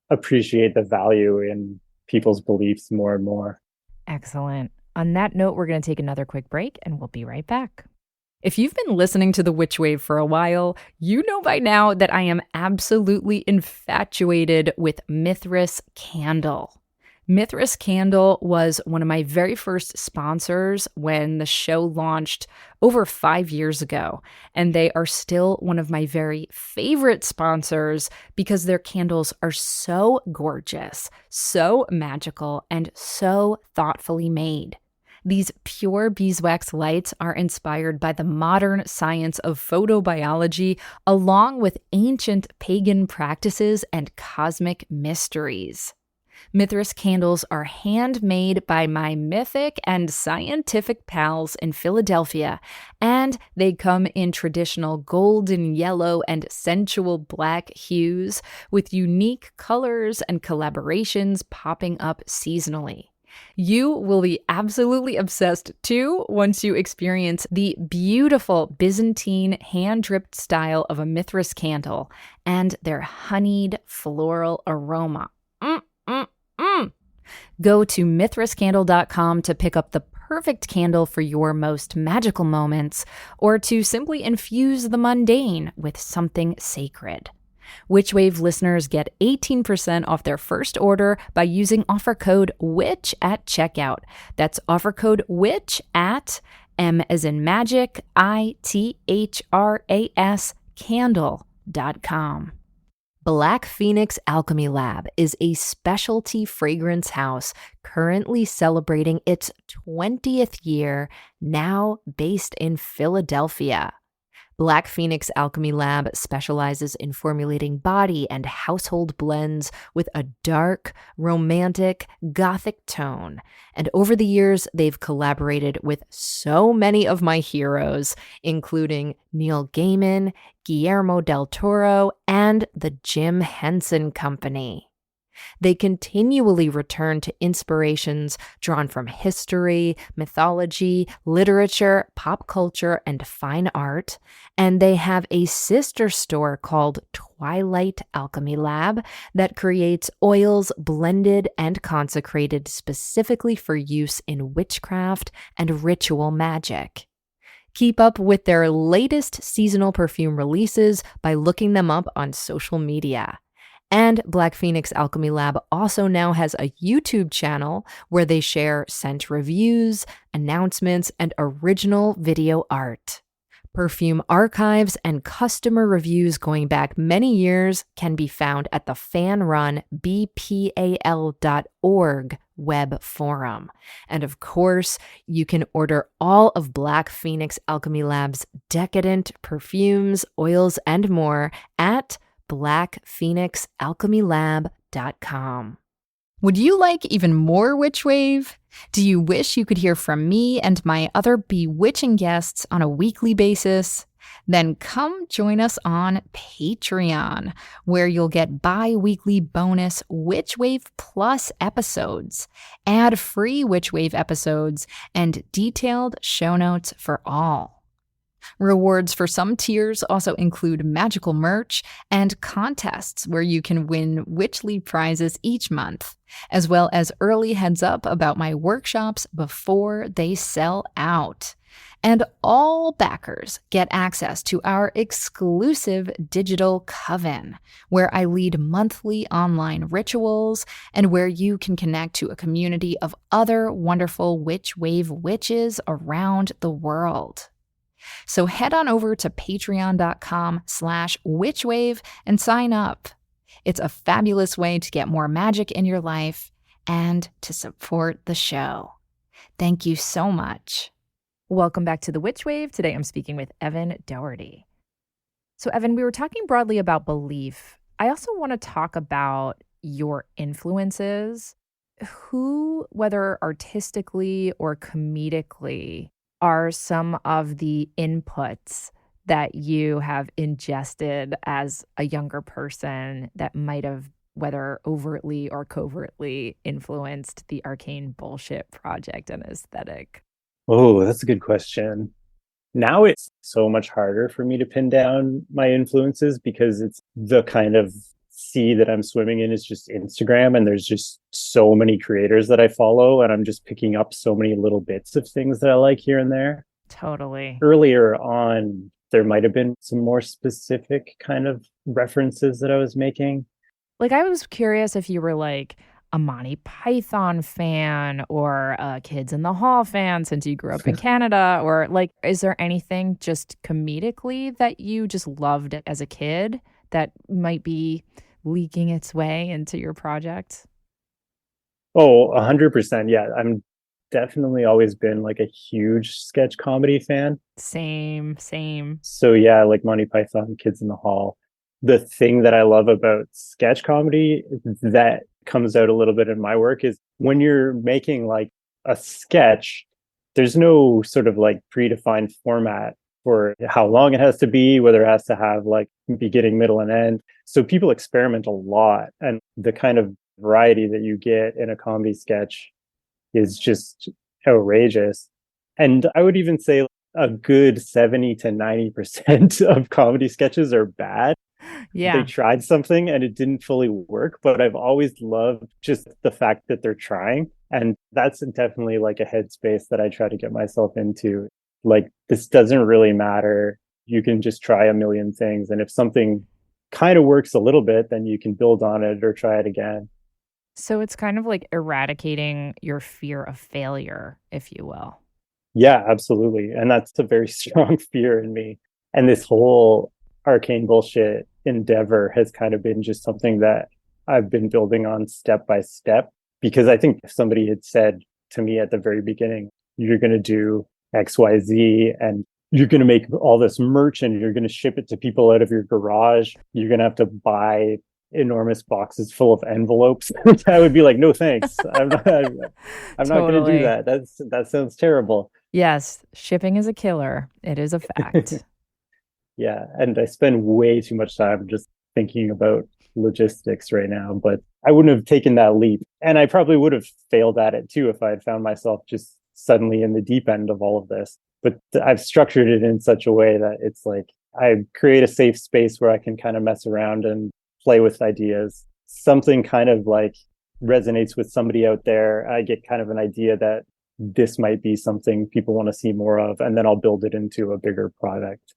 appreciate the value in people's beliefs more and more. Excellent. On that note, we're going to take another quick break and we'll be right back. If you've been listening to The Witch Wave for a while, you know by now that I am absolutely infatuated with Mithras Candle. Mithras Candle was one of my very first sponsors when the show launched over 5 years ago, and they are still one of my very favorite sponsors because their candles are so gorgeous, so magical, and so thoughtfully made. These pure beeswax lights are inspired by the modern science of photobiology, along with ancient pagan practices and cosmic mysteries. Mithras candles are handmade by my mythic and scientific pals in Philadelphia, and they come in traditional golden yellow and sensual black hues with unique colors and collaborations popping up seasonally. You will be absolutely obsessed too once you experience the beautiful Byzantine hand-dripped style of a Mithras candle and their honeyed floral aroma. Go to mithrascandle.com to pick up the perfect candle for your most magical moments, or to simply infuse the mundane with something sacred. Witchwave listeners get 18% off their first order by using offer code WITCH at checkout. That's offer code WITCH at M as in magic, ITHRAS candle.com. Black Phoenix Alchemy Lab is a specialty fragrance house currently celebrating its 20th year, now based in Philadelphia. Black Phoenix Alchemy Lab specializes in formulating body and household blends with a dark, romantic, gothic tone. And over the years, they've collaborated with so many of my heroes, including Neil Gaiman, Guillermo del Toro, and the Jim Henson Company. They continually return to inspirations drawn from history, mythology, literature, pop culture, and fine art. And they have a sister store called Twilight Alchemy Lab that creates oils blended and consecrated specifically for use in witchcraft and ritual magic. Keep up with their latest seasonal perfume releases by looking them up on social media. And Black Phoenix Alchemy Lab also now has a YouTube channel where they share scent reviews, announcements, and original video art. Perfume archives and customer reviews going back many years can be found at the fan-run bpal.org web forum. And of course, you can order all of Black Phoenix Alchemy Lab's decadent perfumes, oils, and more at blackphoenixalchemylab.com. Would you like even more Witchwave? Do you wish you could hear from me and my other bewitching guests on a weekly basis? Then come join us on Patreon, where you'll get bi-weekly bonus Witchwave Plus episodes, ad-free Witchwave episodes, and detailed show notes for all. Rewards for some tiers also include magical merch and contests where you can win Witchly prizes each month, as well as early heads up about my workshops before they sell out. And all backers get access to our exclusive digital coven, where I lead monthly online rituals and where you can connect to a community of other wonderful Witchwave witches around the world. So head on over to patreon.com/witchwave and sign up. It's a fabulous way to get more magic in your life and to support the show. Thank you so much. Welcome back to The Witch Wave. Today I'm speaking with Evan Doherty. So Evan, we were talking broadly about belief. I also want to talk about your influences. Who, whether artistically or comedically, are some of the inputs that you have ingested as a younger person that might have, whether overtly or covertly, influenced the Arcane bullshit project and aesthetic? Oh, that's a good question. Now it's so much harder for me to pin down my influences because it's the kind of sea that I'm swimming in is just Instagram, and there's just so many creators that I follow, and I'm just picking up so many little bits of things that I like here and there. Totally. Earlier on, there might have been some more specific kind of references that I was making. Like, I was curious if you were like a Monty Python fan or a Kids in the Hall fan since you grew up in Canada, or like, is there anything just comedically that you just loved as a kid that might be leaking its way into your project? Oh, 100%. Yeah, I'm definitely always been like a huge sketch comedy fan. Same. So yeah, like Monty Python, Kids in the Hall. The thing that I love about sketch comedy that comes out a little bit in my work is when you're making like a sketch, there's no sort of like predefined format for how long it has to be, whether it has to have like beginning, middle, and end. So people experiment a lot, and the kind of variety that you get in a comedy sketch is just outrageous. And I would even say a good 70 to 90% of comedy sketches are bad. Yeah. They tried something and it didn't fully work, but I've always loved just the fact that they're trying. And that's definitely like a headspace that I try to get myself into. Like, this doesn't really matter. You can just try a million things. And if something kind of works a little bit, then you can build on it or try it again. So it's kind of like eradicating your fear of failure, if you will. Yeah, absolutely. And that's a very strong fear in me. And this whole Arcane bullshit endeavor has kind of been just something that I've been building on step by step. Because I think if somebody had said to me at the very beginning, you're going to do XYZ and you're going to make all this merch and you're going to ship it to people out of your garage, you're going to have to buy enormous boxes full of envelopes. I would be like, no, thanks. I'm not going to do that. That sounds terrible. Yes, shipping is a killer. It is a fact. Yeah, and I spend way too much time just thinking about logistics right now, but I wouldn't have taken that leap. And I probably would have failed at it too if I had found myself just suddenly in the deep end of all of this. But I've structured it in such a way that it's like I create a safe space where I can kind of mess around and play with ideas. Something kind of like resonates with somebody out there. I get kind of an idea that this might be something people want to see more of, and then I'll build it into a bigger product.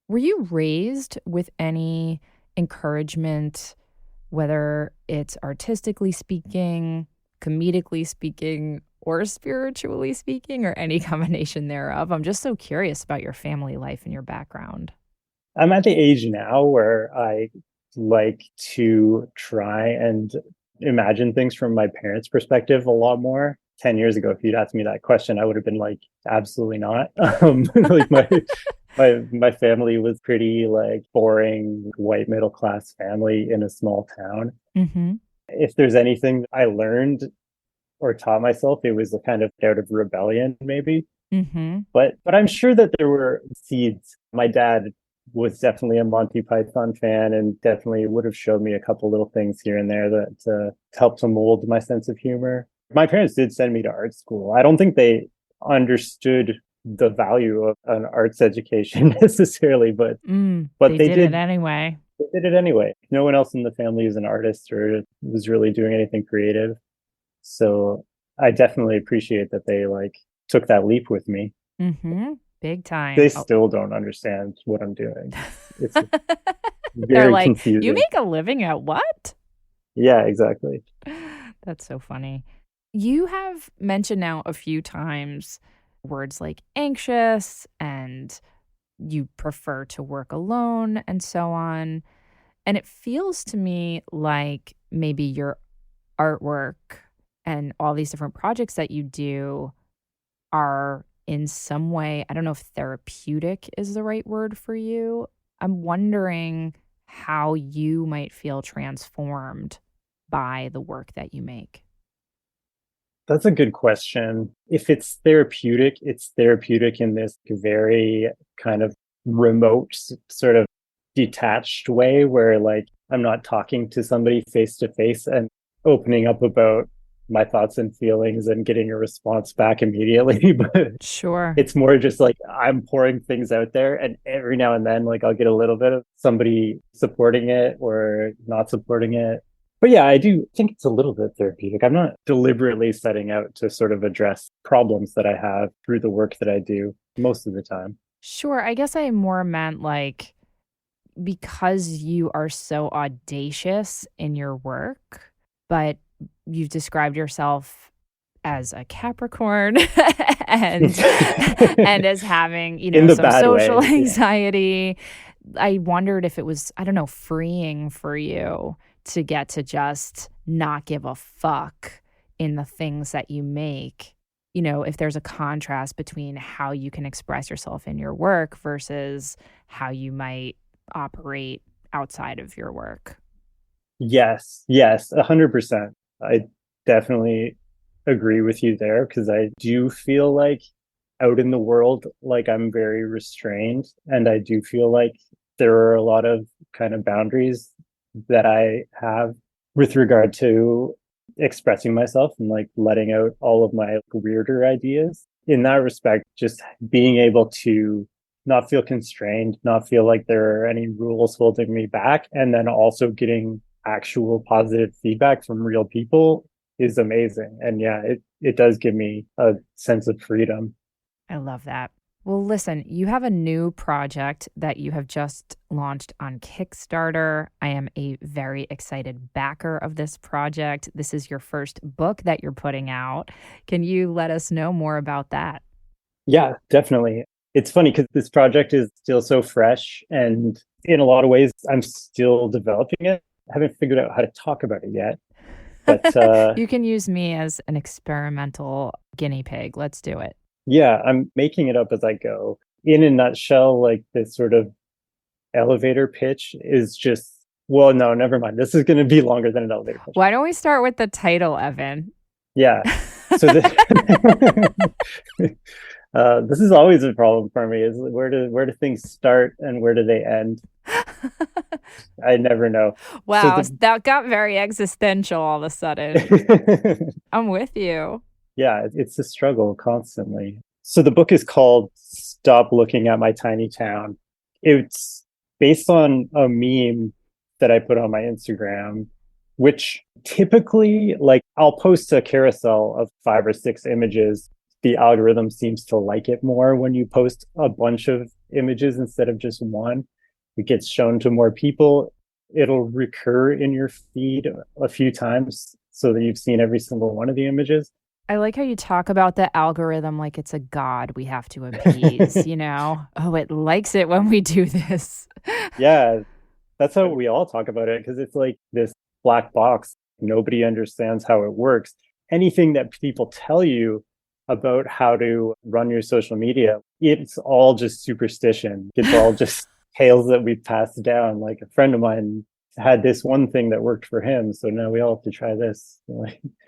Were you raised with any encouragement, whether it's artistically speaking, comedically speaking, or spiritually speaking, or any combination thereof? I'm just so curious about your family life and your background. I'm at the age now where I like to try and imagine things from my parents' perspective a lot more. 10 years ago, if you'd asked me that question, I would have been like, absolutely not. Like my family was pretty like boring white middle class family in a small town. If there's anything I learned or taught myself, it was a kind of out of rebellion, maybe. But I'm sure that there were seeds. My dad was definitely a Monty Python fan and definitely would have showed me a couple little things here and there that helped to mold my sense of humor. My parents did send me to art school. I don't think they understood the value of an arts education necessarily, but they did it anyway. They did it anyway. No one else in the family is an artist or was really doing anything creative. So I definitely appreciate that they like took that leap with me. Big time. They still don't understand what I'm doing. It's They're very like, confusing. You make a living at what? Yeah, exactly. That's so funny. You have mentioned now a few times words like anxious and you prefer to work alone and so on. And it feels to me like maybe your artwork and all these different projects that you do are in some way, I don't know if therapeutic is the right word for you. I'm wondering how you might feel transformed by the work that you make. That's a good question. If it's therapeutic in this very kind of remote, sort of detached way where like I'm not talking to somebody face to face and opening up about my thoughts and feelings and getting a response back immediately. But Sure. it's more just like I'm pouring things out there, and every now and then like I'll get a little bit of somebody supporting it or not supporting it. But yeah, I do think it's a little bit therapeutic. I'm not deliberately setting out to sort of address problems that I have through the work that I do most of the time. Sure. I guess I more meant like because you are so audacious in your work, but you've described yourself as a Capricorn and and as having, In the some bad social way, yeah. anxiety. I wondered if it was, I don't know, freeing for you to get to just not give a fuck in the things that you make. If there's a contrast between how you can express yourself in your work versus how you might operate outside of your work. Yes, 100%. I definitely agree with you there because I do feel like out in the world, like I'm very restrained, and I do feel like there are a lot of kind of boundaries that I have with regard to expressing myself and like letting out all of my weirder ideas. In that respect, just being able to not feel constrained, not feel like there are any rules holding me back, and then also getting actual positive feedback from real people is amazing. And yeah, it does give me a sense of freedom. I love that. Well, listen, you have a new project that you have just launched on Kickstarter. I am a very excited backer of this project. This is your first book that you're putting out. Can you let us know more about that? Yeah, definitely. It's funny because this project is still so fresh, and in a lot of ways, I'm still developing it. I haven't figured out how to talk about it yet. But you can use me as an experimental guinea pig. Let's do it. yeah, I'm making it up as I go. In a nutshell, like this sort of elevator pitch is just, well, no, never mind. This is going to be longer than an elevator pitch. Why don't we start with the title, Evan? Yeah. So this is always a problem for me, is where do things start and where do they end? I never know. Wow, that got very existential all of a sudden. I'm with you. Yeah, it's a struggle constantly. So the book is called Stop Looking at My Tiny Town. It's based on a meme that I put on my Instagram, which typically, like, I'll post a carousel of 5 or 6 images. The algorithm seems to like it more when you post a bunch of images instead of just one. It gets shown to more people. It'll recur in your feed a few times so that you've seen every single one of the images. I like how you talk about the algorithm like it's a god we have to appease, Oh, it likes it when we do this. Yeah, that's how we all talk about it, because it's like this black box. Nobody understands how it works. Anything that people tell you about how to run your social media, it's all just superstition. It's all just tales that we've passed down. Like a friend of mine had this one thing that worked for him, so now we all have to try this.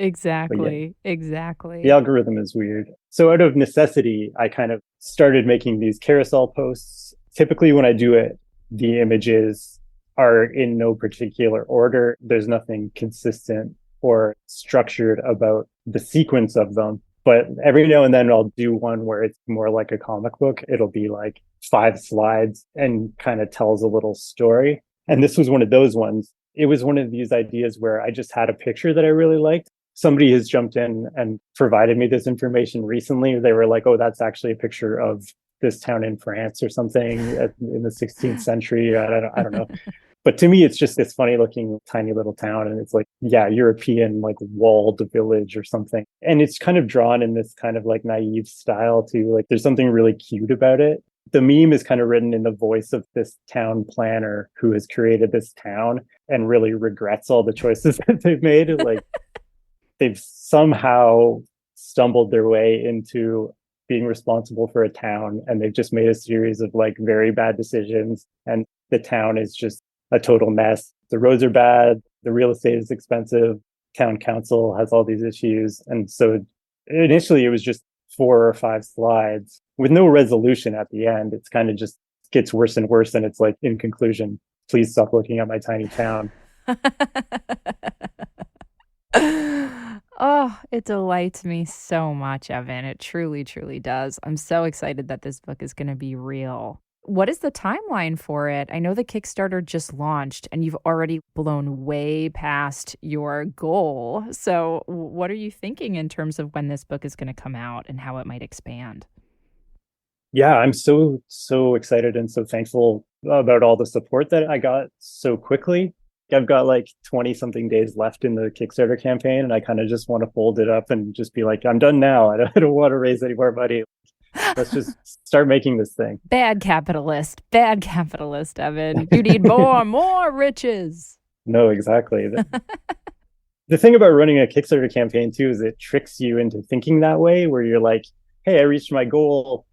Exactly. The algorithm is weird. So out of necessity, I kind of started making these carousel posts. Typically when I do it, the images are in no particular order. There's nothing consistent or structured about the sequence of them. But every now and then I'll do one where it's more like a comic book. It'll be like 5 slides and kind of tells a little story. And this was one of those ones. It was one of these ideas where I just had a picture that I really liked. Somebody has jumped in and provided me this information recently. They were like, oh, that's actually a picture of this town in France or something in the 16th century. I don't know. But to me, it's just this funny looking tiny little town. And it's like, yeah, European, like walled village or something. And it's kind of drawn in this kind of like naive style too. Like there's something really cute about it. The meme is kind of written in the voice of this town planner who has created this town and really regrets all the choices that they've made. Like they've somehow stumbled their way into being responsible for a town, and they've just made a series of like very bad decisions, and the town is just a total mess. The roads are bad, the real estate is expensive, town council has all these issues. And so initially it was just 4 or 5 slides with no resolution at the end. It's kind of just gets worse and worse, and it's like, in conclusion, please stop looking at my tiny town. Oh, it delights me so much, Evan. It truly, truly does. I'm so excited that this book is going to be real. What is the timeline for it? I know the Kickstarter just launched and you've already blown way past your goal. So what are you thinking in terms of when this book is going to come out and how it might expand? Yeah, I'm so excited and so thankful about all the support that I got so quickly. I've got like 20 something days left in the Kickstarter campaign, and I kind of just want to fold it up and just be like, I'm done now. I don't want to raise any more money. Let's just start making this thing. Bad capitalist, Evan. You need more riches. No, exactly. The thing about running a Kickstarter campaign too is it tricks you into thinking that way, where you're like, hey, I reached my goal,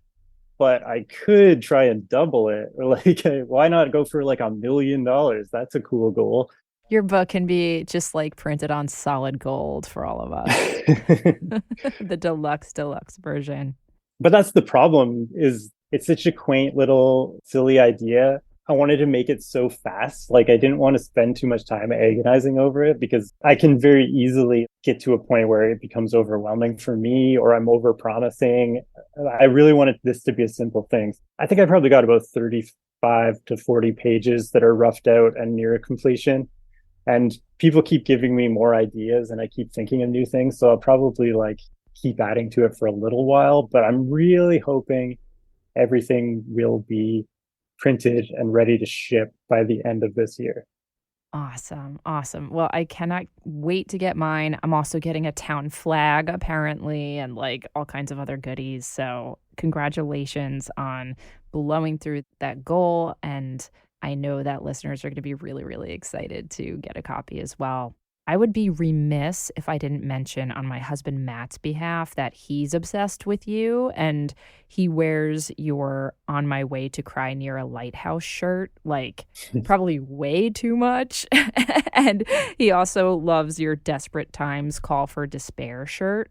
but I could try and double it. Or like, why not go for like $1 million? That's a cool goal. Your book can be just like printed on solid gold for all of us. The deluxe version. But that's the problem, is it's such a quaint little silly idea. I wanted to make it so fast. Like, I didn't want to spend too much time agonizing over it, because I can very easily get to a point where it becomes overwhelming for me, or I'm over promising. I really wanted this to be a simple thing. I think I probably got about 35 to 40 pages that are roughed out and near completion. And people keep giving me more ideas and I keep thinking of new things. So I'll probably like keep adding to it for a little while, but I'm really hoping everything will be printed and ready to ship by the end of this year. Awesome. Well, I cannot wait to get mine. I'm also getting a town flag, apparently, and like all kinds of other goodies. So congratulations on blowing through that goal. And I know that listeners are going to be really, really excited to get a copy as well. I would be remiss if I didn't mention on my husband Matt's behalf that he's obsessed with you, and he wears your "On My Way to Cry Near a Lighthouse" shirt, like probably way too much. And he also loves your "Desperate Times Call for Despair" shirt,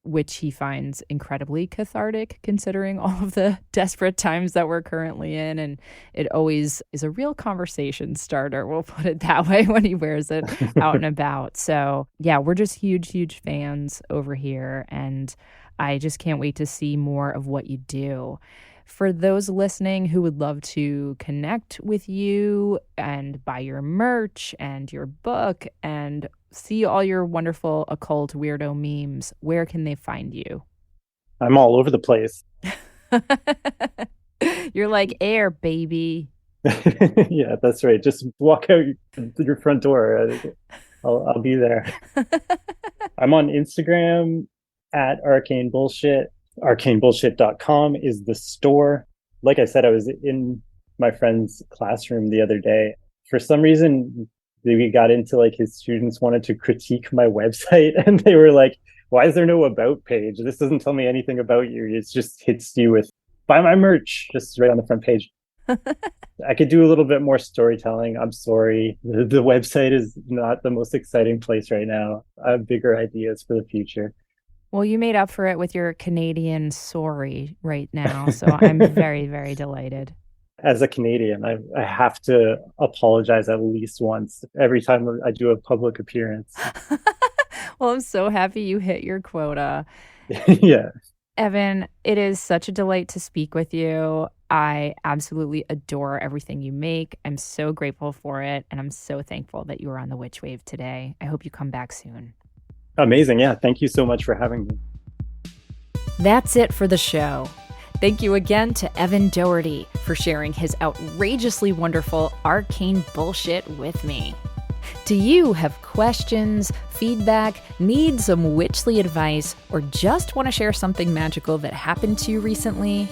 which he finds incredibly cathartic considering all of the desperate times that we're currently in. And it always is a real conversation starter, we'll put it that way, when he wears it out and about. So yeah, we're just huge fans over here. And I just can't wait to see more of what you do. For those listening who would love to connect with you and buy your merch and your book and see all your wonderful occult weirdo memes, where can they find you? I'm all over the place. You're like air, baby. Yeah, that's right. Just walk out your front door. I'll be there. I'm on Instagram at Arcane Bullshit. ArcaneBullshit.com is the store. Like I said, I was in my friend's classroom the other day. For some reason, we got into like his students wanted to critique my website, and they were like, why is there no about page? This doesn't tell me anything about you. It just hits you with buy my merch, just right on the front page. I could do a little bit more storytelling. I'm sorry. The website is not the most exciting place right now. I have bigger ideas for the future. Well, you made up for it with your Canadian sorry right now. So I'm very, very delighted. As a Canadian, I have to apologize at least once every time I do a public appearance. Well, I'm so happy you hit your quota. Yeah. Evan, it is such a delight to speak with you. I absolutely adore everything you make. I'm so grateful for it. And I'm so thankful that you were on the Witch Wave today. I hope you come back soon. Amazing. Yeah. Thank you so much for having me. That's it for the show. Thank you again to Evan Doherty for sharing his outrageously wonderful arcane bullshit with me. Do you have questions, feedback, need some witchly advice, or just want to share something magical that happened to you recently?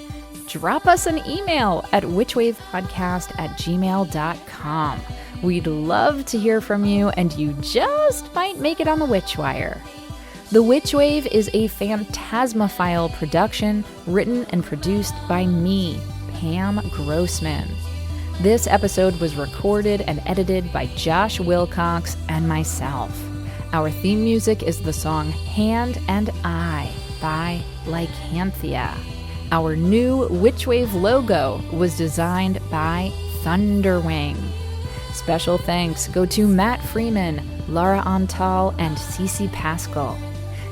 Drop us an email at witchwavepodcast@gmail.com. We'd love to hear from you, and you just might make it on the Witchwire. The Witch Wave is a Phantasmophile production written and produced by me, Pam Grossman. This episode was recorded and edited by Josh Wilcox and myself. Our theme music is the song Hand and I by Lycanthia. Our new Witchwave logo was designed by Thunderwing. Special thanks go to Matt Freeman, Laura Antal, and Cece Pascal.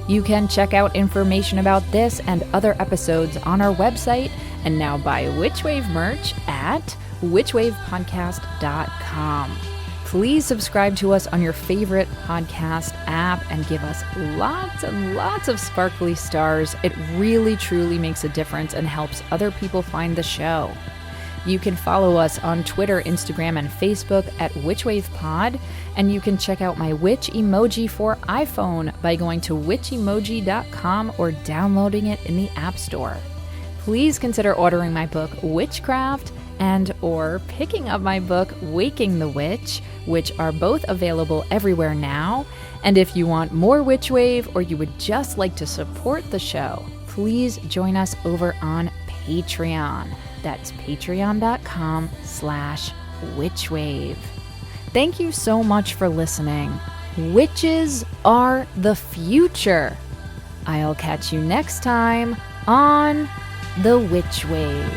You can check out information about this and other episodes on our website, and now buy Witchwave merch at witchwavepodcast.com. Please subscribe to us on your favorite podcast app and give us lots and lots of sparkly stars. It really, truly makes a difference and helps other people find the show. You can follow us on Twitter, Instagram, and Facebook at WitchWavePod, and you can check out my witch emoji for iPhone by going to witchemoji.com or downloading it in the App Store. Please consider ordering my book, Witchcraft, and or picking up my book, Waking the Witch, which are both available everywhere now. And if you want more Witchwave or you would just like to support the show, please join us over on Patreon. That's patreon.com/witchwave. Thank you so much for listening. Witches are the future. I'll catch you next time on The Witch Wave.